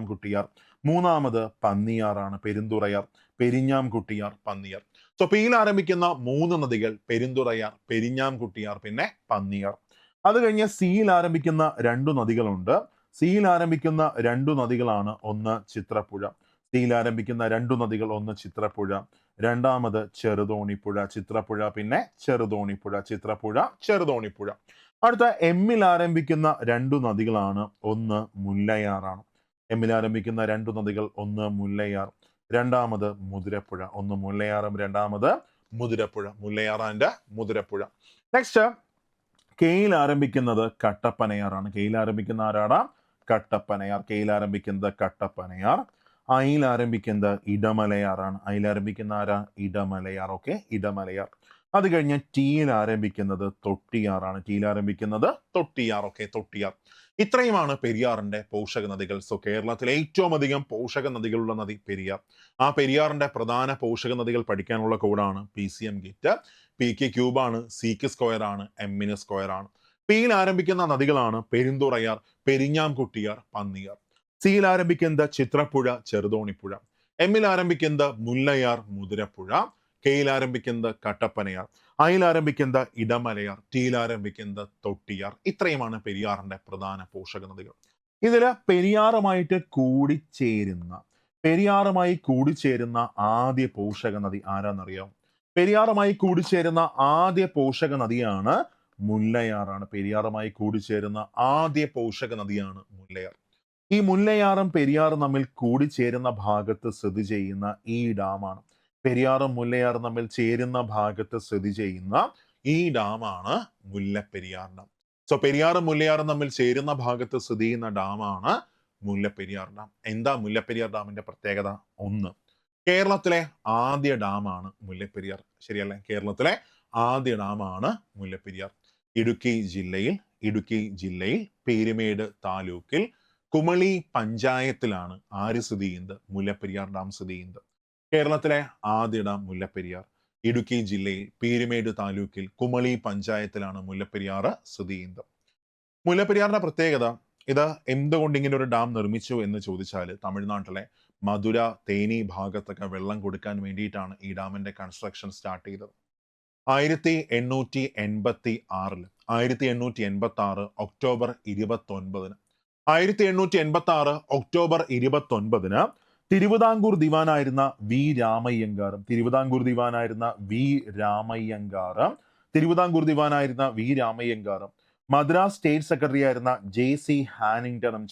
[SPEAKER 1] കുട്ടിയാർ. മൂന്നാമത് പന്നിയാറാണ്. പെരുന്തുറയാർ, പെരിഞ്ഞാം കുട്ടിയാർ, പന്നിയാർ. സോ പിയിൽ ആരംഭിക്കുന്ന 3 നദികൾ പെരുന്തുറയാർ, പെരിഞ്ഞാം കുട്ടിയാർ, പിന്നെ പന്നിയാർ. അത് കഴിഞ്ഞ് സിയിൽ ആരംഭിക്കുന്ന 2 നദികളുണ്ട്. സിയിൽ ആരംഭിക്കുന്ന 2 നദികളാണ്, ഒന്ന് ചിത്രപ്പുഴ. സിയിൽ ആരംഭിക്കുന്ന 2 നദികൾ, ഒന്ന് ചിത്രപ്പുഴ, രണ്ടാമത് ചെറുതോണിപ്പുഴ. ചിത്രപ്പുഴ പിന്നെ ചെറുതോണിപ്പുഴ. അടുത്ത എമ്മിൽ ആരംഭിക്കുന്ന 2 നദികളാണ്, ഒന്ന് മുല്ലയാറാണ്. എമ്മിൽ ആരംഭിക്കുന്ന 2 നദികൾ, ഒന്ന് മുല്ലയാർ, രണ്ടാമത് മുതിരപ്പുഴ. ഒന്ന് മുല്ലയാറും രണ്ടാമത് മുതിരപ്പുഴ. മുല്ലയാർ ആൻഡ് മുതിരപ്പുഴ. നെക്സ്റ്റ് കെയിൽ ആരംഭിക്കുന്നത് കട്ടപ്പനയാറാണ്. കെയിൽ ആരംഭിക്കുന്ന ആരാടാ? കട്ടപ്പനയാർ. കെയിൽ ആരംഭിക്കുന്നത് കട്ടപ്പനയാർ. ഐയിൽ ആരംഭിക്കുന്നത് ഇടമലയാറാണ്. ഐയിൽ ആരംഭിക്കുന്ന ആരാ? ഇടമലയാർ. ഓക്കെ, ഇടമലയാർ. അത് കഴിഞ്ഞ് ടീയിൽ ആരംഭിക്കുന്നത് തൊട്ടിയാറാണ്. ടീയിൽ ആരംഭിക്കുന്നത് തൊട്ടിയാർ. ഓക്കെ, തൊട്ടിയാർ. ഇത്രയുമാണ് പെരിയാറിന്റെ പോഷക നദികൾ. സോ കേരളത്തിലെ ഏറ്റവും അധികം പോഷക നദികളുള്ള നദി പെരിയാർ. ആ പെരിയാറിന്റെ പ്രധാന പോഷക നദികൾ പഠിക്കാനുള്ള കോഡാണ് PCM ഗിറ്റ്. പിക്ക് ക്യൂബാണ്, സിക്ക് സ്ക്വയർ ആണ്, എമ്മിന് സ്ക്വയർ ആണ്. പിയിൽ ആരംഭിക്കുന്ന നദികളാണ് പെരുന്തുറയാർ, പെരിഞ്ഞാംകുട്ടിയാർ, പന്നിയാർ. സിയിൽ ആരംഭിക്കുന്നത് ചിത്രപ്പുഴ, ചെറുതോണിപ്പുഴ. എമ്മിൽ ആരംഭിക്കുന്നത് മുല്ലയാർ, മുതിരപ്പുഴ. കെയിൽ ആരംഭിക്കുന്നത് കട്ടപ്പനയാർ, ഐയിൽ ആരംഭിക്കുന്നത് ഇടമലയാർ, ടിയിൽ ആരംഭിക്കുന്നത് തൊട്ടിയാർ. ഇത്രയുമാണ് പെരിയാറിന്റെ പ്രധാന പോഷക നദികൾ. ഇതില് പെരിയാറുമായി കൂടിച്ചേരുന്ന ആദ്യ പോഷക നദി ആരാന്നറിയാം? പെരിയാറുമായി കൂടിച്ചേരുന്ന ആദ്യ പോഷക നദിയാണ് മുല്ലയാറാണ്. പെരിയാറുമായി കൂടിച്ചേരുന്ന ആദ്യ പോഷക നദിയാണ് മുല്ലയാർ. ഈ മുല്ലയാറും പെരിയാറും തമ്മിൽ കൂടിച്ചേരുന്ന ഭാഗത്ത് സ്ഥിതി ചെയ്യുന്ന ഈ ഡാമാണ്. പെരിയാറും മുല്ലയാറും തമ്മിൽ ചേരുന്ന ഭാഗത്ത് സ്ഥിതി ചെയ്യുന്ന ഈ ഡാമാണ് മുല്ലപ്പെരിയാർ ഡാം. സോ പെരിയാറും മുല്ലയാറും തമ്മിൽ ചേരുന്ന ഭാഗത്ത് സ്ഥിതി ചെയ്യുന്ന ഡാമാണ് മുല്ലപ്പെരിയാർ ഡാം. എന്താ മുല്ലപ്പെരിയാർ ഡാമിന്റെ പ്രത്യേകത? ഒന്ന്, കേരളത്തിലെ ആദ്യ ഡാമാണ് മുല്ലപ്പെരിയാർ. ശരിയല്ലേ? കേരളത്തിലെ ആദ്യ ഡാമാണ് മുല്ലപ്പെരിയാർ. ഇടുക്കി ജില്ലയിൽ പീരുമേട് താലൂക്കിൽ കുമളി പഞ്ചായത്തിലാണ് ആര് സ്ഥിതി ചെയ്യുന്നത്? മുല്ലപ്പെരിയാർ ഡാം സ്ഥിതി ചെയ്യുന്നത്. കേരളത്തിലെ ആദ്യ ഡാം മുല്ലപ്പെരിയാർ. ഇടുക്കി ജില്ലയിൽ പീരുമേട് താലൂക്കിൽ കുമളി പഞ്ചായത്തിലാണ് മുല്ലപ്പെരിയാർ സ്ഥിതി ചെയ്യുന്നത്. മുല്ലപ്പെരിയാറിന്റെ പ്രത്യേകത, ഇത് എന്തുകൊണ്ട് ഇങ്ങനെ ഒരു ഡാം നിർമ്മിച്ചു എന്ന് ചോദിച്ചാൽ, തമിഴ്നാട്ടിലെ മധുര, തേനി ഭാഗത്തൊക്കെ വെള്ളം കൊടുക്കാൻ വേണ്ടിയിട്ടാണ് ഈ ഡാമിന്റെ കൺസ്ട്രക്ഷൻ സ്റ്റാർട്ട് ചെയ്തത്. 1886 ഒക്ടോബർ 29 തിരുവിതാംകൂർ ദിവാനായിരുന്ന വി രാമയ്യങ്കാറും മദ്രാസ് സ്റ്റേറ്റ് സെക്രട്ടറി ആയിരുന്ന JC ഹാനിങ്ടണും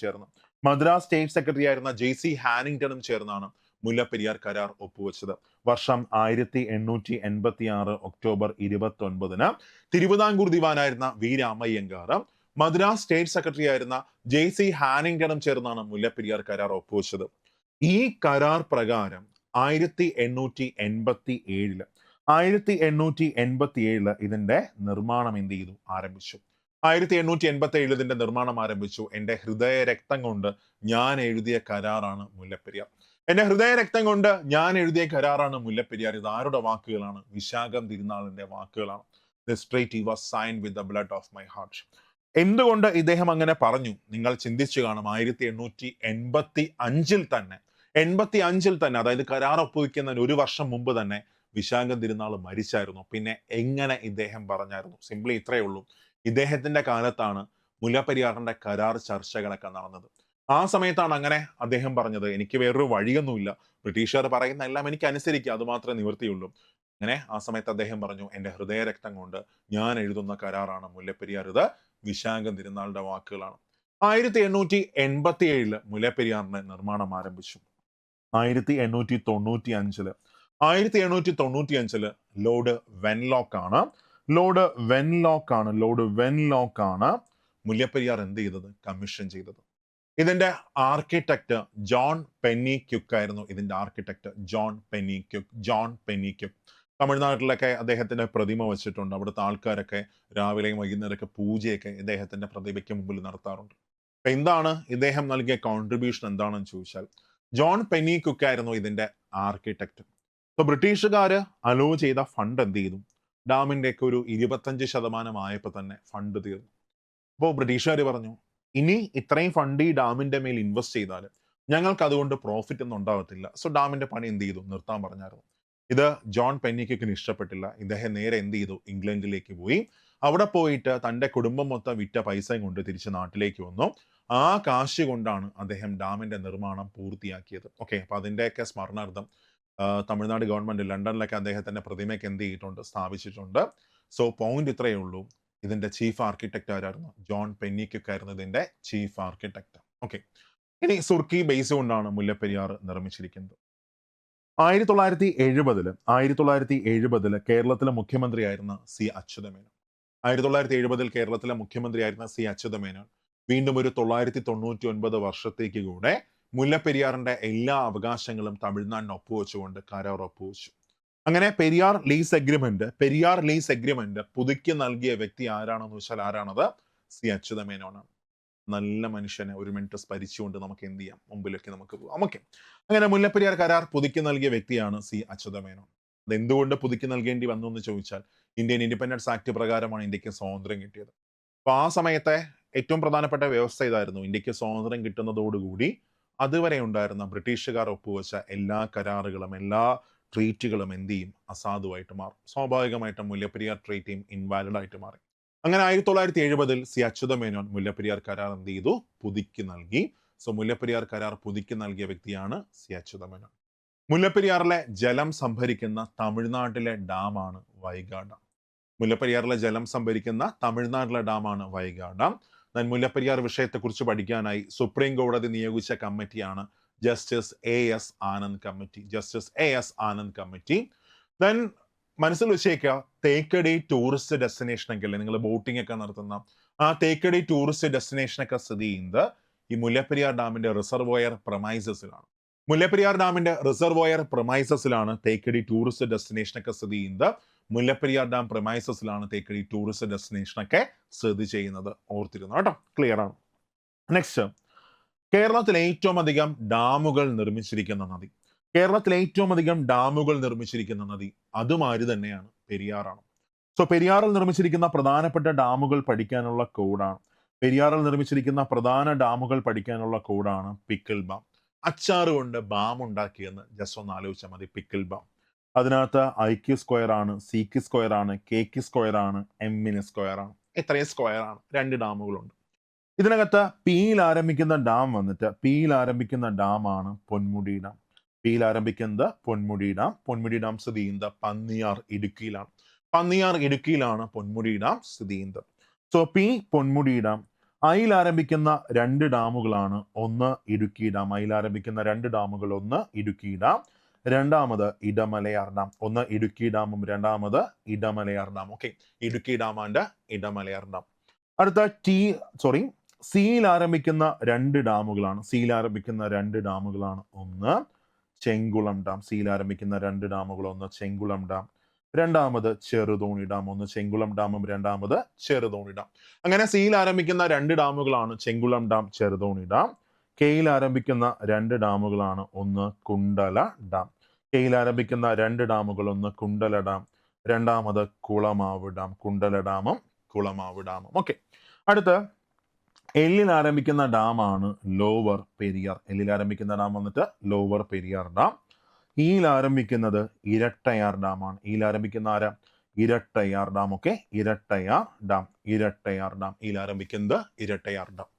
[SPEAKER 1] ചേർന്നാണ് മുല്ലപ്പെരിയാർ കരാർ ഒപ്പുവെച്ചത്. വർഷം 1886 ഒക്ടോബർ 29 തിരുവിതാംകൂർ ദിവാനായിരുന്ന വി രാമയ്യങ്കാറും മദ്രാസ് സ്റ്റേറ്റ് സെക്രട്ടറി ആയിരുന്ന JC ഹാനിങ്ടണും ചേർന്നാണ് മുല്ലപ്പെരിയാർ കരാർ ഒപ്പുവെച്ചത്. ഈ കരാർ പ്രകാരം 1887 ഇതിന്റെ നിർമ്മാണം എന്ത് ചെയ്തു? ആരംഭിച്ചു. 1887 ഇതിന്റെ നിർമ്മാണം ആരംഭിച്ചു. എന്റെ ഹൃദയ രക്തം കൊണ്ട് ഞാൻ എഴുതിയ കരാറാണ് മുല്ലപ്പെരിയാർ. എന്റെ ഹൃദയ രക്തം കൊണ്ട് ഞാൻ എഴുതിയ കരാറാണ് മുല്ലപ്പെരിയാർ. ഇത് ആരുടെ വാക്കുകളാണ്? വിശാഖം തിരുനാളിന്റെ വാക്കുകളാണ്. This treaty was signed with the blood of my heart. എന്തുകൊണ്ട് ഇദ്ദേഹം അങ്ങനെ പറഞ്ഞു? നിങ്ങൾ ചിന്തിച്ചു കാണും. 1885 തന്നെ, അതായത് കരാർ ഒപ്പുവെക്കുന്നതിന് ഒരു വർഷം മുമ്പ് തന്നെ വിശാഖം തിരുനാൾ മരിച്ചായിരുന്നു. പിന്നെ എങ്ങനെ ഇദ്ദേഹം പറഞ്ഞായിരുന്നു? സിംപ്ലി ഇത്രയേ ഉള്ളൂ. ഇദ്ദേഹത്തിന്റെ കാലത്താണ് മുല്ലപ്പെരിയാറിന്റെ കരാർ ചർച്ചകളൊക്കെ നടന്നത്. ആ സമയത്താണ് അങ്ങനെ അദ്ദേഹം പറഞ്ഞത്, എനിക്ക് വേറൊരു വഴിയൊന്നുമില്ല, ബ്രിട്ടീഷുകാർ പറയുന്ന എല്ലാം എനിക്ക് അനുസരിക്കുക, അത് മാത്രമേ നിവൃത്തിയുള്ളൂ. അങ്ങനെ ആ സമയത്ത് അദ്ദേഹം പറഞ്ഞു, എന്റെ ഹൃദയ രക്തം കൊണ്ട് ഞാൻ എഴുതുന്ന കരാറാണ് മുല്ലപ്പെരിയാർ. ഇത് വിശാഖം തിരുനാളിന്റെ വാക്കുകളാണ്. 1887 മുല്ലപ്പെരിയാറിന്റെ നിർമ്മാണം ആരംഭിച്ചു. 1895 ലോർഡ് വെൻലോക്ക് ആണ് മുല്ലപ്പെരിയാർ എന്ത് ചെയ്തത്? കമ്മീഷൻ ചെയ്തത്. ഇതിന്റെ ആർക്കിടെക്ട് ജോൺ പെന്നി ക്യുക്ക് ആയിരുന്നു. ഇതിന്റെ ആർക്കിടെക്ട് ജോൺ പെന്നി ക്യുക്ക്. തമിഴ്നാട്ടിലൊക്കെ അദ്ദേഹത്തിന്റെ പ്രതിമ വെച്ചിട്ടുണ്ട്. അവിടുത്തെ ആൾക്കാരൊക്കെ രാവിലെയും വൈകുന്നേരമൊക്കെ പൂജയൊക്കെ ഇദ്ദേഹത്തിന്റെ പ്രതിമയ്ക്ക് മുമ്പിൽ നടത്താറുണ്ട്. അപ്പൊ എന്താണ് ഇദ്ദേഹം നൽകിയ കോൺട്രിബ്യൂഷൻ എന്താണെന്ന് ചോദിച്ചാൽ, ജോൺ പെന്നി കുക്ക് ആയിരുന്നു ഇതിന്റെ ആർക്കിടെക്ട്. അപ്പൊ ബ്രിട്ടീഷുകാര് അലോ ചെയ്ത ഫണ്ട് എന്ത് ചെയ്തു? ഡാമിന്റെ ഒക്കെ ഒരു 25% ആയപ്പോൾ തന്നെ ഫണ്ട് തീർന്നു. അപ്പോൾ ബ്രിട്ടീഷുകാർ പറഞ്ഞു, ഇനി ഇത്രയും ഫണ്ട് ഈ ഡാമിന്റെ മേൽ ഇൻവെസ്റ്റ് ചെയ്താൽ ഞങ്ങൾക്ക് അതുകൊണ്ട് പ്രോഫിറ്റ് ഒന്നും ഉണ്ടാകത്തില്ല. സോ ഡാമിന്റെ പണി എന്ത് ചെയ്തു? നിർത്താൻ പറഞ്ഞായിരുന്നു. ഇത് ജോൺ പെന്നിക്കിന് ഇഷ്ടപ്പെട്ടില്ല. ഇദ്ദേഹം നേരെ എന്ത് ചെയ്തു? ഇംഗ്ലണ്ടിലേക്ക് പോയി. അവിടെ പോയിട്ട് തന്റെ കുടുംബം മൊത്തം വിറ്റ പൈസയും കൊണ്ട് തിരിച്ച് നാട്ടിലേക്ക് വന്നു. ആ കാശ് കൊണ്ടാണ് അദ്ദേഹം ഡാമിന്റെ നിർമ്മാണം പൂർത്തിയാക്കിയത്. ഓക്കെ, അപ്പൊ അതിന്റെയൊക്കെ സ്മരണാർത്ഥം തമിഴ്നാട് ഗവൺമെന്റ് ലണ്ടനിലൊക്കെ അദ്ദേഹത്തിന്റെ പ്രതിമയ്ക്ക് എന്ത് ചെയ്തിട്ടുണ്ട്? സ്ഥാപിച്ചിട്ടുണ്ട്. സോ പോയിന്റ് ഇത്രയേ ഉള്ളൂ. ഇതിന്റെ ചീഫ് ആർക്കിടെക്ട് ആരായിരുന്നു? ജോൺ പെന്നിക്യുക്ക് ആയിരുന്നു ഇതിന്റെ ചീഫ് ആർക്കിടെക്ട്. ഓക്കെ, ഇനി സുർക്കി ബേസ് കൊണ്ടാണ് മുല്ലപ്പെരിയാർ നിർമ്മിച്ചിരിക്കുന്നത്. 1970 കേരളത്തിലെ മുഖ്യമന്ത്രിയായിരുന്ന സി അച്യുതമേനോൻ വീണ്ടും ഒരു 999 വർഷത്തേക്ക് കൂടെ മുല്ലപ്പെരിയാറിന്റെ എല്ലാ അവകാശങ്ങളും തമിഴ്നാടിന് ഒപ്പുവെച്ചുകൊണ്ട് കരാർ ഒപ്പുവെച്ചു. അങ്ങനെ പെരിയാർ ലീസ് എഗ്രിമെന്റ് പുതുക്കി നൽകിയ വ്യക്തി ആരാണെന്ന് വെച്ചാൽ ആരാണത്? സി അച്യുതമേനോനാണ്. നല്ല മനുഷ്യനെ ഒരു മിനിറ്റ് സ്മരിച്ചുകൊണ്ട് നമുക്ക് എന്ത് ചെയ്യാം, മുമ്പിലേക്ക് നമുക്ക് പോകാം. ഓക്കെ, അങ്ങനെ മുല്ലപ്പെരിയാർ കരാർ പുതുക്കി നൽകിയ വ്യക്തിയാണ് സി അച്യുതമേനോൻ. അത് എന്തുകൊണ്ട് പുതുക്കി നൽകേണ്ടി വന്നു എന്ന് ചോദിച്ചാൽ, ഇന്ത്യൻ ഇൻഡിപെൻഡൻസ് ആക്ട് പ്രകാരമാണ് ഇന്ത്യക്ക് സ്വാതന്ത്ര്യം കിട്ടിയത്. അപ്പൊ ആ സമയത്തെ ഏറ്റവും പ്രധാനപ്പെട്ട വ്യവസ്ഥ ഇതായിരുന്നു. ഇന്ത്യക്ക് സ്വാതന്ത്ര്യം കിട്ടുന്നതോടുകൂടി അതുവരെ ഉണ്ടായിരുന്ന ബ്രിട്ടീഷുകാർ ഒപ്പുവെച്ച എല്ലാ കരാറുകളും എല്ലാ ട്രീറ്റുകളും എന്ത് ചെയ്യും, അസാധുവായിട്ട് മാറും. സ്വാഭാവികമായിട്ടും മുല്ലപ്പെരിയാർ ട്രീറ്റിയും ഇൻവാലിഡ് ആയിട്ട് മാറി. അങ്ങനെ 1970 സി അച്യുതമേനോൻ മുല്ലപ്പെരിയാർ കരാർ എന്ത് ചെയ്തു, പുതുക്കി നൽകി. സോ മുല്ലപ്പെരിയാർ കരാർ പുതുക്കി നൽകിയ വ്യക്തിയാണ് സി അച്യുതമേനോൻ. മുല്ലപ്പെരിയാറിലെ ജലം സംഭരിക്കുന്ന തമിഴ്നാട്ടിലെ ഡാമാണ് വൈഗാ ഡാം. മുല്ലപ്പെരിയാറിലെ ജലം സംഭരിക്കുന്ന തമിഴ്നാട്ടിലെ ഡാമാണ് വൈഗാ ഡാം. ഞാൻ മുല്ലപ്പെരിയാർ വിഷയത്തെക്കുറിച്ച് പഠിക്കാനായി സുപ്രീം കോടതി നിയോഗിച്ച കമ്മിറ്റിയാണ് justice S Anand committee. Then മനസ്സിൽ വെച്ചേക്കുക, തേക്കടി ടൂറിസ്റ്റ് ഡെസ്റ്റിനേഷൻ ഒക്കെ അല്ലേ, നിങ്ങൾ ബോട്ടിംഗ് ഒക്കെ നടത്തുന്ന ആ തേക്കടി ടൂറിസ്റ്റ് ഡെസ്റ്റിനേഷൻ ഒക്കെ സ്ഥിതി ചെയ്യുന്നത് ഈ മുല്ലപ്പെരിയാർ ഡാമിന്റെ റിസർവോയർ പ്രമൈസസിലാണ്. മുല്ലപ്പെരിയാർ ഡാമിന്റെ റിസർവോയർ പ്രമൈസസിലാണ് തേക്കടി ടൂറിസ്റ്റ് ഡെസ്റ്റിനേഷൻ ഒക്കെ സ്ഥിതി ചെയ്യുന്നത്. മുല്ലപ്പെരിയാർ ഡാം പ്രമൈസസിലാണ് തേക്കടി ടൂറിസ്റ്റ് ഡെസ്റ്റിനേഷൻ ഒക്കെ സ്ഥിതി ചെയ്യുന്നത്. ഓർത്തിരുന്നു കേട്ടോ, ക്ലിയർ ആണ്. നെക്സ്റ്റ്, കേരളത്തിൽ ഏറ്റവും അധികം ഡാമുകൾ നിർമ്മിച്ചിരിക്കുന്ന നദി. കേരളത്തിൽ ഏറ്റവും അധികം ഡാമുകൾ നിർമ്മിച്ചിരിക്കുന്ന നദി അതുമാതിരി തന്നെയാണ് പെരിയാറാണ്. സോ പെരിയാറിൽ നിർമ്മിച്ചിരിക്കുന്ന പ്രധാനപ്പെട്ട ഡാമുകൾ പഠിക്കാനുള്ള കോഡാണ്. പെരിയാറിൽ നിർമ്മിച്ചിരിക്കുന്ന പ്രധാന ഡാമുകൾ പഠിക്കാനുള്ള കോഡാണ് പിക്കിൾ ബാം. അച്ചാറ് കൊണ്ട് ബാം ഉണ്ടാക്കിയെന്ന് ജസ്റ്റ് ഒന്ന് ആലോചിച്ചാൽ മതി. Pickle balm. അതിനകത്ത് ഐക്യു സ്ക്വയർ ആണ്, സിക്ക് സ്ക്വയർ ആണ്, കെക്ക് സ്ക്വയർ ആണ്, എമ്മിന് സ്ക്വയർ ആണ്. ഇത്രയും സ്ക്വയർ ആണ്. 2 ഡാമുകളുണ്ട്. ഇതിനകത്ത് പിയിൽ ആരംഭിക്കുന്ന ഡാമാണ് പൊന്മുടി ഡാം. പിയിൽ ആരംഭിക്കുന്നത് പൊന്മുടി ഡാം സ്ഥിതി ചെയ്യുന്നത് പന്നിയാർ ഇടുക്കിയിലാണ് പൊന്മുടി ഡാം സ്ഥിതി ചെയ്യുന്നത്. So P Ponmudi dam. ഐയിൽ ആരംഭിക്കുന്ന 2 ഡാമുകളാണ്, ഒന്ന് ഇടുക്കി ഡാം. ഒന്ന് ഇടുക്കി ഡാം, രണ്ടാമത് ഇടമലയാർ ഡാം. ഒന്ന് ഇടുക്കി ഡാമും രണ്ടാമത് Idamalayar dam. Okay, Idukki dam and Idamalayar dam. അടുത്ത സിയിൽ ആരംഭിക്കുന്ന 2 ഡാമുകളാണ്. ഒന്ന് ചെങ്കുളം ഡാം. സിയിൽ ആരംഭിക്കുന്ന 2 ഡാമുകൾ, ഒന്ന് ചെങ്കുളം ഡാം, രണ്ടാമത് ചെറുതോണി ഡാം. ഒന്ന് ചെങ്കുളം ഡാമും രണ്ടാമത് ചെറുതോണി ഡാം. അങ്ങനെ സിയിൽ ആരംഭിക്കുന്ന 2 ഡാമുകളാണ് ചെങ്കുളം ഡാം, ചെറുതോണി ഡാം. കെയിൽ ആരംഭിക്കുന്ന 2 ഡാമുകളാണ്, ഒന്ന് കുണ്ടല ഡാം. കെയിൽ ആരംഭിക്കുന്ന 2 ഡാമുകൾ, ഒന്ന് കുണ്ടല ഡാം, രണ്ടാമത് കുളമാവ് ഡാം. കുണ്ടല ഡാമും കുളമാവ് ഡാമും. ഓക്കെ, അടുത്ത എല്ലിൽ ആരംഭിക്കുന്ന ഡാമാണ് ലോവർ പെരിയാർ. വന്നിട്ട് ലോവർ പെരിയാർ ഡാം. ഇയിൽ ആരംഭിക്കുന്നത് ഇരട്ടയാർ ഡാമാണ്. Erattayar dam. Okay, Erattayar dam. ഇയിൽ ആരംഭിക്കുന്നത് ഇരട്ടയാർ ഡാം.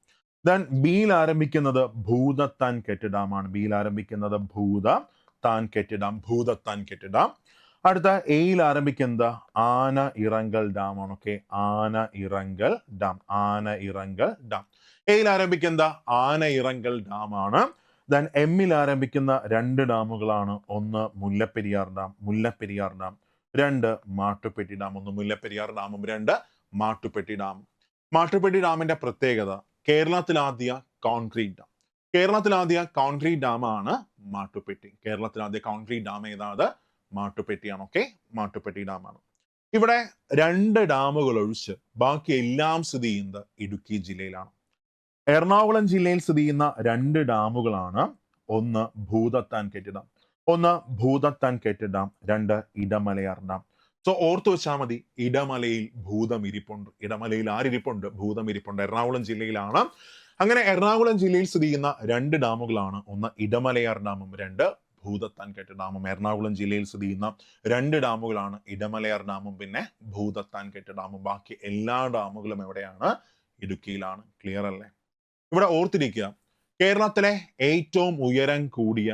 [SPEAKER 1] ദെൻ ബിയിൽ ആരംഭിക്കുന്നത് ഭൂതത്താൻ കെട്ട് ഡാമാണ്. ഭൂതത്താൻ കെട്ട് ഡാം. അടുത്ത എയിൽ ആരംഭിക്കുന്നത് ആന ഇറങ്കൽ ഡാമാണ്. ഓക്കെ, ആന ഇറങ്കൽ ഡാം. എയിൽ ആരംഭിക്കുന്നത് ആന ഇറങ്കൽ ഡാമാണ്. ദെൻ എമ്മിൽ ആരംഭിക്കുന്ന 2 ഡാമുകളാണ്, ഒന്ന് മുല്ലപ്പെരിയാർ ഡാം, 2 മാട്ടുപ്പെട്ടി ഡാം. ഒന്ന് മുല്ലപ്പെരിയാർ ഡാമും 2 മാട്ടുപ്പെട്ടി ഡാമും. മാട്ടുപ്പെട്ടി ഡാമിന്റെ പ്രത്യേകത, കേരളത്തിലാദ്യ കോൺക്രീറ്റ് ഡാമാണ് മാട്ടുപ്പെട്ടി. ഡാം ഏതാണ്? മാട്ടുപ്പെട്ടിയാണ്. ഓക്കെ, മാട്ടുപ്പെട്ടി ഡാമാണ്. ഇവിടെ 2 ഡാമുകൾ ഒഴിച്ച് ബാക്കി എല്ലാം സ്ഥിതി ചെയ്യുന്നത് ഇടുക്കി ജില്ലയിലാണ്. എറണാകുളം ജില്ലയിൽ സ്ഥിതി ചെയ്യുന്ന 2 ഡാമുകളാണ്, ഒന്ന് ഭൂതത്താൻ കെട്ട് ഡാം, 2 ഇടമലയാർ ഡാം. സോ ഓർത്തു വെച്ചാൽ മതി, ഇടമലയിൽ ആരിരിപ്പുണ്ട്? ഭൂതം ഇരിപ്പുണ്ട്. എറണാകുളം ജില്ലയിലാണ്. അങ്ങനെ എറണാകുളം ജില്ലയിൽ സ്ഥിതി ചെയ്യുന്ന 2 ഡാമുകളാണ്, ഒന്ന് ഇടമലയാർ ഡാമും 2 ഭൂതത്താൻ കെട്ട് ഡാമും. എറണാകുളം ജില്ലയിൽ സ്ഥിതി ചെയ്യുന്ന 2 ഡാമുകളാണ്, ഇടമലയാർ ഡാമും പിന്നെ ഭൂതത്താൻ കെട്ട് ഡാമും. ബാക്കി എല്ലാ ഡാമുകളും എവിടെയാണ്? ഇടുക്കിയിലാണ്. ക്ലിയർ അല്ലേ? ഇവിടെ ഓർത്തിരിക്കുക, കേരളത്തിലെ ഏറ്റവും ഉയരം കൂടിയ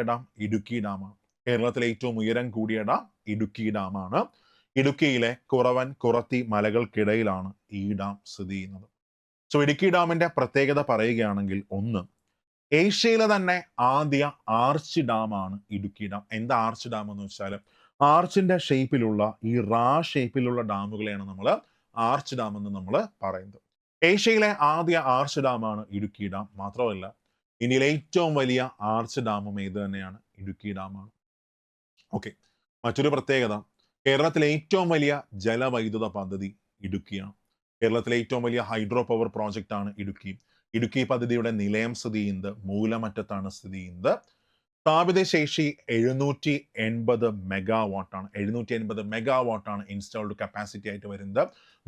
[SPEAKER 1] ഡാം ഇടുക്കി ഡാമാണ്. ഇടുക്കിയിലെ കുറവൻ കുറത്തി മലകൾക്കിടയിലാണ് ഈ ഡാം സ്ഥിതി ചെയ്യുന്നത്. സോ ഇടുക്കി ഡാമിന്റെ പ്രത്യേകത പറയുകയാണെങ്കിൽ, ഒന്ന്, ഏഷ്യയിലെ തന്നെ ആദ്യ ആർച്ച് ഡാമാണ് ഇടുക്കി ഡാം. എന്താ ആർച്ച് ഡാം എന്ന് വെച്ചാൽ, ആർച്ചിന്റെ ഷേപ്പിലുള്ള ഈ ഷേപ്പിലുള്ള ഡാമുകളെയാണ് നമ്മൾ ആർച്ച് ഡാം എന്ന് നമ്മൾ പറയുന്നത്. ഏഷ്യയിലെ ആദ്യ ആർച്ച് ഡാമാണ് ഇടുക്കി ഡാം. മാത്രമല്ല, ഇന്ത്യയിലെ ഏറ്റവും വലിയ ആർച്ച് ഡാമും ഏത് തന്നെയാണ്? ഇടുക്കി ഡാമാണ്. ഓക്കെ. മറ്റൊരു പ്രത്യേകത, കേരളത്തിലെ ഏറ്റവും വലിയ ജലവൈദ്യുത പദ്ധതി ഇടുക്കിയാണ്. കേരളത്തിലെ ഏറ്റവും വലിയ ഹൈഡ്രോ പവർ പ്രോജക്റ്റ് ആണ് ഇടുക്കി. ഇടുക്കി പദ്ധതിയുടെ നിലയം സ്ഥിതി ചെയ്യുന്നത് മൂലമറ്റത്താണ് സ്ഥിതി ചെയ്യുന്നത്. സ്ഥാപിത ശേഷി 780 മെഗാവാട്ടാണ്. 780 മെഗാവാട്ടാണ് ഇൻസ്റ്റാൾഡ് കപ്പാസിറ്റി ആയിട്ട് വരുന്നത്.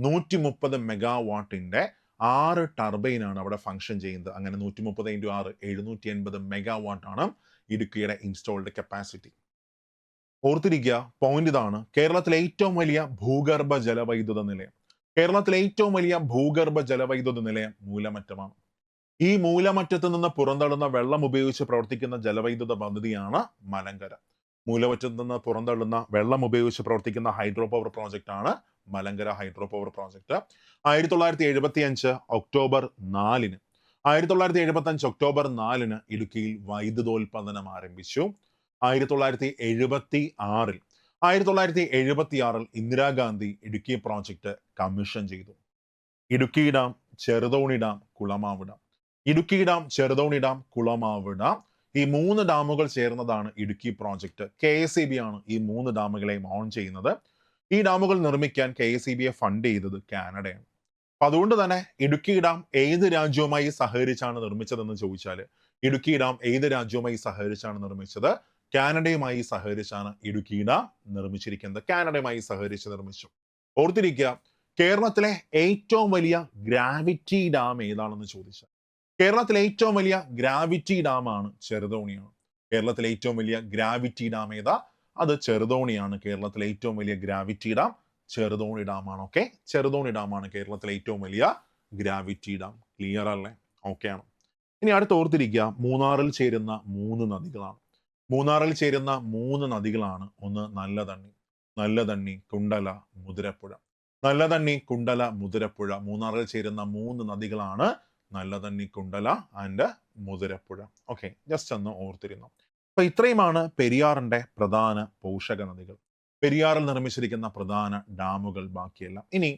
[SPEAKER 1] 130 മെഗാവാട്ടിന്റെ 6 ടർബൈനാണ് അവിടെ ഫംഗ്ഷൻ ചെയ്യുന്നത്. അങ്ങനെ 130 × 6 780 മെഗാവാട്ടാണ് ഇടുക്കിയുടെ ഇൻസ്റ്റാൾഡ് കപ്പാസിറ്റി. ഓർത്തിരിക്കുക, പോയിന്റ് ഇതാണ്, കേരളത്തിലെ ഏറ്റവും വലിയ ഭൂഗർഭ ജലവൈദ്യുത നിലയം. കേരളത്തിലെ ഏറ്റവും വലിയ ഭൂഗർഭ ജലവൈദ്യുത നിലയം മൂലമറ്റമാണ്. ഈ മൂലമറ്റത്ത് നിന്ന് പുറന്തള്ളുന്ന വെള്ളം ഉപയോഗിച്ച് പ്രവർത്തിക്കുന്ന ജലവൈദ്യുത പദ്ധതിയാണ് മലങ്കര. മൂലമറ്റത്ത് നിന്ന് പുറന്തള്ളുന്ന വെള്ളം ഉപയോഗിച്ച് പ്രവർത്തിക്കുന്ന ഹൈഡ്രോ പവർ പ്രോജക്റ്റ് ആണ് Malankara hydro power project. 1975 October 4-ന് 1975 ഒക്ടോബർ 4-ന് ഇടുക്കിയിൽ വൈദ്യുതോൽപാദനം ആരംഭിച്ചു. 1976 ഇന്ദിരാഗാന്ധി ഇടുക്കി പ്രോജക്റ്റ് കമ്മീഷൻ ചെയ്തു. Idukki dam, Cheruthoni dam, Kulamavu dam. Idukki dam, Cheruthoni dam, Kulamavu dam, ഈ 3 ഡാമുകൾ ചേർന്നതാണ് ഇടുക്കി പ്രോജക്റ്റ്. KSEB ആണ് ഈ 3 ഡാമുകളെയും ഓൺ ചെയ്യുന്നത്. ഈ ഡാമുകൾ നിർമ്മിക്കാൻ KSEBയെ ഫണ്ട് ചെയ്തത് കാനഡയാണ്. അപ്പൊ അതുകൊണ്ട് തന്നെ ഇടുക്കി ഡാം ഏത് രാജ്യവുമായി സഹകരിച്ചാണ് നിർമ്മിച്ചതെന്ന് ചോദിച്ചാൽ, ഇടുക്കി ഡാം ഏത് രാജ്യവുമായി സഹകരിച്ചാണ് നിർമ്മിച്ചത്? കാനഡയുമായി സഹകരിച്ചാണ് ഇടുക്കി ഡാം നിർമ്മിച്ചിരിക്കുന്നത്. കാനഡയുമായി സഹകരിച്ച് നിർമ്മിച്ചു. ഓർത്തിരിക്കുക, കേരളത്തിലെ ഏറ്റവും വലിയ ഗ്രാവിറ്റി ഡാം ഏതാണെന്ന് ചോദിച്ചാൽ, കേരളത്തിലെ ഏറ്റവും വലിയ ഗ്രാവിറ്റി ഡാം ആണ് ചെറുതോണിയാണ്. കേരളത്തിലെ ഏറ്റവും വലിയ ഗ്രാവിറ്റി ഡാം ഏതാ? അത് ചെറുതോണിയാണ്. കേരളത്തിലെ ഏറ്റവും വലിയ ഗ്രാവിറ്റി ഡാം ചെറുതോണി ഡാം ആണ്. ഓക്കെ, ചെറുതോണി ഡാം ആണ് കേരളത്തിലെ ഏറ്റവും വലിയ ഗ്രാവിറ്റി ഡാം. ക്ലിയർ അല്ലേ? ഓക്കെ ആണ്. ഇനി അടുത്ത് ഓർത്തിരിക്കുക, മൂന്നാറിൽ ചേരുന്ന 3 നദികളാണ്. മൂന്നാറിൽ ചേരുന്ന 3 നദികളാണ്. ഒന്ന് നല്ലതണ്ണി, കുണ്ടല, മുതിരപ്പുഴ. നല്ലതണ്ണി, കുണ്ടല, മുതിരപ്പുഴ. മൂന്നാറിൽ ചേരുന്ന 3 നദികളാണ് Nallathanni, Kundala and Muthirapuzha. Okay, just ഒന്ന് ഓർത്തിരുന്നു. അപ്പൊ ഇത്രയുമാണ് പെരിയാറിന്റെ പ്രധാന പോഷക നദികൾ, പെരിയാറിൽ നിർമ്മിച്ചിരിക്കുന്ന പ്രധാന ഡാമുകൾ. ബാക്കിയെല്ലാം ഇനി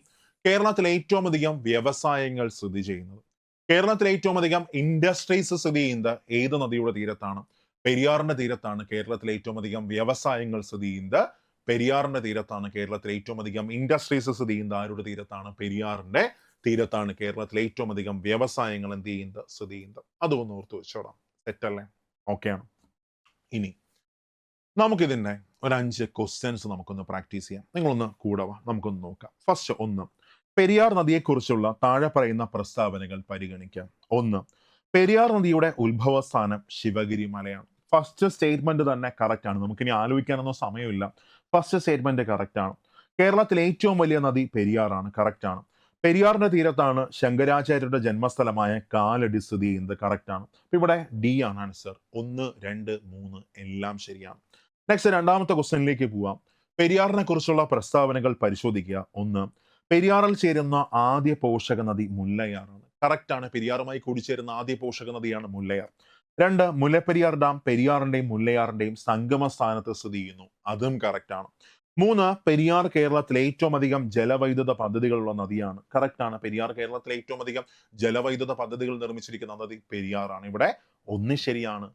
[SPEAKER 1] കേരളത്തിലെ ഏറ്റവും അധികം വ്യവസായങ്ങൾ സ്ഥിതി ചെയ്യുന്നത്, കേരളത്തിലെ ഏറ്റവും അധികം ഇൻഡസ്ട്രീസ് സ്ഥിതി ചെയ്യുന്നത് ഏത് നദിയുടെ തീരത്താണ്? പെരിയാറിന്റെ തീരത്താണ് കേരളത്തിലെ ഏറ്റവും അധികം വ്യവസായങ്ങൾ സ്ഥിതി ചെയ്യുന്നത്. പെരിയാറിന്റെ തീരത്താണ് കേരളത്തിലെ ഏറ്റവും അധികം ഇൻഡസ്ട്രീസ് സ്ഥിതി ചെയ്യുന്നത്. ആരുടെ തീരത്താണ്? പെരിയാറിന്റെ തീരത്താണ് കേരളത്തിലെ ഏറ്റവും അധികം വ്യവസായങ്ങൾ എന്ത് ചെയ്യുന്നത്? സ്ഥിതി ചെയ്യുന്നത്. അതൊന്ന് ഓർത്ത് വെച്ചോടാം. സെറ്റല്ലേ? ഓക്കെ ആണ്. ഇനി നമുക്കിതിന്റെ ഒരു 5 ക്വസ്റ്റ്യൻസ് നമുക്കൊന്ന് പ്രാക്ടീസ് ചെയ്യാം. നിങ്ങളൊന്ന് കൂടെ വാ, നമുക്കൊന്ന് നോക്കാം. ഫസ്റ്റ്, 1, പെരിയാർ നദിയെക്കുറിച്ചുള്ള താഴെ പറയുന്ന പ്രസ്താവനകൾ പരിഗണിക്കാം. 1, പെരിയാർ നദിയുടെ ഉത്ഭവസ്ഥാനം ശിവഗിരി മലയാണ്. ഫസ്റ്റ് സ്റ്റേറ്റ്മെന്റ് തന്നെ കറക്റ്റ് ആണ്. നമുക്കിനി ആലോചിക്കാനൊന്നും സമയമില്ല. ഫസ്റ്റ് സ്റ്റേറ്റ്മെന്റ് കറക്റ്റ് ആണ്. കേരളത്തിലെ ഏറ്റവും വലിയ നദി പെരിയാറാണ്. കറക്റ്റ് ആണ്. പെരിയാറിന്റെ തീരത്താണ് ശങ്കരാചാര്യരുടെ ജന്മസ്ഥലമായ കാലടി സ്ഥിതി ചെയ്യുന്നത്. കറക്റ്റ് ആണ്. അപ്പൊ ഇവിടെ D ആണ് ആൻസർ. 1, 2, 3 എല്ലാം ശരിയാണ്. നെക്സ്റ്റ്, രണ്ടാമത്തെ ക്വസ്റ്റ്യനിലേക്ക് പോവാം. പെരിയാറിനെ കുറിച്ചുള്ള പ്രസ്താവനകൾ പരിശോധിക്കുക. 1, പെരിയാറിൽ ചേരുന്ന ആദ്യ പോഷക നദി മുല്ലയാറാണ്. കറക്റ്റ് ആണ്. പെരിയാറുമായി കൂടിച്ചേരുന്ന ആദ്യ പോഷക നദിയാണ് മുല്ലയാർ. 2, മുല്ലപ്പെരിയാർ ഡാം പെരിയാറിന്റെയും മുല്ലയാറിന്റെയും സംഗമ സ്ഥാനത്ത് സ്ഥിതി ചെയ്യുന്നു. അതും കറക്റ്റ് ആണ്. 3, പെരിയാർ കേരളത്തിലെ ഏറ്റവും അധികം ജലവൈദ്യുത പദ്ധതികളുള്ള നദിയാണ്. കറക്റ്റ് ആണ്. പെരിയാർ കേരളത്തിലെ ഏറ്റവും അധികം ജലവൈദ്യുത പദ്ധതികൾ നിർമ്മിച്ചിരിക്കുന്ന നദി പെരിയാറാണ്. ഇവിടെ 1 ശരിയാണ്,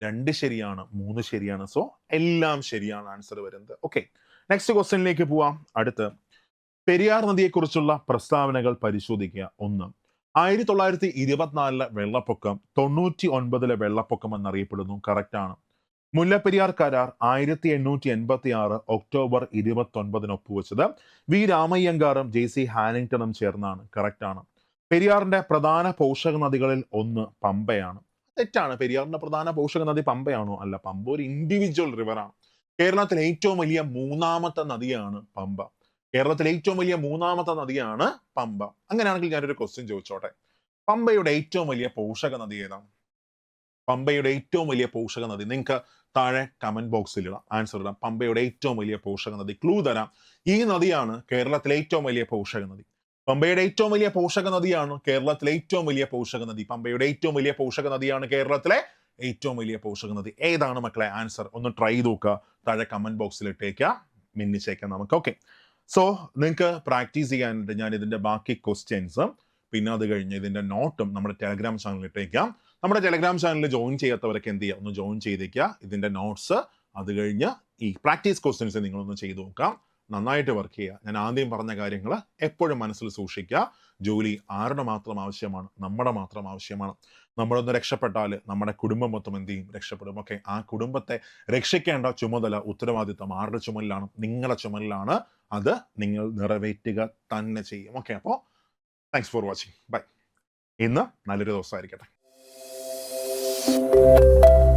[SPEAKER 1] 2 ശരിയാണ്, 3 ശരിയാണ്. സോ എല്ലാം ശരിയാണ് ആൻസർ വരുന്നത്. ഓക്കെ, നെക്സ്റ്റ് ക്വസ്റ്റ്യനിലേക്ക് പോവാം. അടുത്ത്, പെരിയാർ നദിയെക്കുറിച്ചുള്ള പ്രസ്താവനകൾ പരിശോധിക്കുക. 1, 1924 വെള്ളപ്പൊക്കം 99 വെള്ളപ്പൊക്കം എന്നറിയപ്പെടുന്നു. കറക്റ്റ് ആണ്. മുല്ലപ്പെരിയാർ കരാർ 1886 ഒക്ടോബർ 29 ഒപ്പുവെച്ചത് വി രാമയ്യങ്കാറും JC ഹാനിങ്ടണും ചേർന്നാണ്. കറക്റ്റ് ആണ്. പെരിയാറിന്റെ പ്രധാന പോഷക നദികളിൽ 1 പമ്പയാണ്. തെറ്റാണ്. പെരിയാറിന്റെ പ്രധാന പോഷക നദി പമ്പയാണോ? അല്ല, പമ്പ ഒരു ഇൻഡിവിജ്വൽ റിവറാണ്. കേരളത്തിലെ ഏറ്റവും വലിയ 3ാമത്തെ നദിയാണ് പമ്പ. കേരളത്തിലെ ഏറ്റവും വലിയ 3ാമത്തെ നദിയാണ് പമ്പ. അങ്ങനെയാണെങ്കിൽ ഞാനൊരു ക്വസ്റ്റ്യൻ ചോദിച്ചോട്ടെ. പമ്പയുടെ ഏറ്റവും വലിയ പോഷക നദി ഏതാണ്? പമ്പയുടെ ഏറ്റവും വലിയ പോഷക നദി നിങ്ങൾക്ക് താഴെ കമന്റ് ബോക്സിൽ ഇടാം, ആൻസർ ഇടാം. പമ്പയുടെ ഏറ്റവും വലിയ പോഷക നദി, ക്ലൂ തരാം. ഈ നദിയാണ് കേരളത്തിലെ ഏറ്റവും വലിയ പോഷക നദി. പമ്പയുടെ ഏറ്റവും വലിയ പോഷക നദിയാണ് കേരളത്തിലെ ഏറ്റവും വലിയ പോഷക നദി. പമ്പയുടെ ഏറ്റവും വലിയ പോഷക നദിയാണ് കേരളത്തിലെ ഏറ്റവും വലിയ പോഷക നദി. ഏതാണ് മക്കളെ ആൻസർ? ഒന്ന് ട്രൈ നോക്കുക, താഴെ കമന്റ് ബോക്സിൽ ഇട്ടേക്കാം, മിന്നിച്ചേക്കാം നമുക്ക്. ഓക്കെ, സോ നിങ്ങൾക്ക് പ്രാക്ടീസ് ചെയ്യാനായിട്ട് ഞാൻ ഇതിന്റെ ബാക്കി ക്വസ്റ്റ്യൻസ് പിന്നെ അത് കഴിഞ്ഞ് ഇതിന്റെ നോട്ടും നമ്മുടെ ടെലഗ്രാം ചാനലിൽ ഇട്ടേക്കാം. നമ്മുടെ ടെലഗ്രാം ചാനലിൽ ജോയിൻ ചെയ്യാത്തവരൊക്കെ എന്ത് ചെയ്യുക? ഒന്ന് ജോയിൻ ചെയ്തേക്കുക. ഇതിന്റെ നോട്ട്സ്, അത് കഴിഞ്ഞ് ഈ പ്രാക്ടീസ് ക്വസ്റ്റ്യൻസ് നിങ്ങളൊന്ന് ചെയ്തു നോക്കാം. നന്നായിട്ട് വർക്ക് ചെയ്യുക. ഞാൻ ആദ്യം പറഞ്ഞ കാര്യങ്ങൾ എപ്പോഴും മനസ്സിൽ സൂക്ഷിക്കുക. ജോലി ആരുടെ മാത്രം ആവശ്യമാണ്? നമ്മുടെ മാത്രം ആവശ്യമാണ്. നമ്മളൊന്ന് രക്ഷപ്പെട്ടാൽ നമ്മുടെ കുടുംബം മൊത്തം എന്ത് ചെയ്യും? രക്ഷപ്പെടും. ഓക്കെ, ആ കുടുംബത്തെ രക്ഷിക്കേണ്ട ചുമതല, ഉത്തരവാദിത്തം ആരുടെ ചുമലിലാണ്? നിങ്ങളുടെ ചുമലിലാണ്. അത് നിങ്ങൾ നിറവേറ്റുക തന്നെ ചെയ്യും. ഓക്കെ, അപ്പോൾ താങ്ക്സ് ഫോർ വാച്ചിങ്. ബൈ. ഇന്ന് നല്ലൊരു ദിവസമായിരിക്കട്ടെ.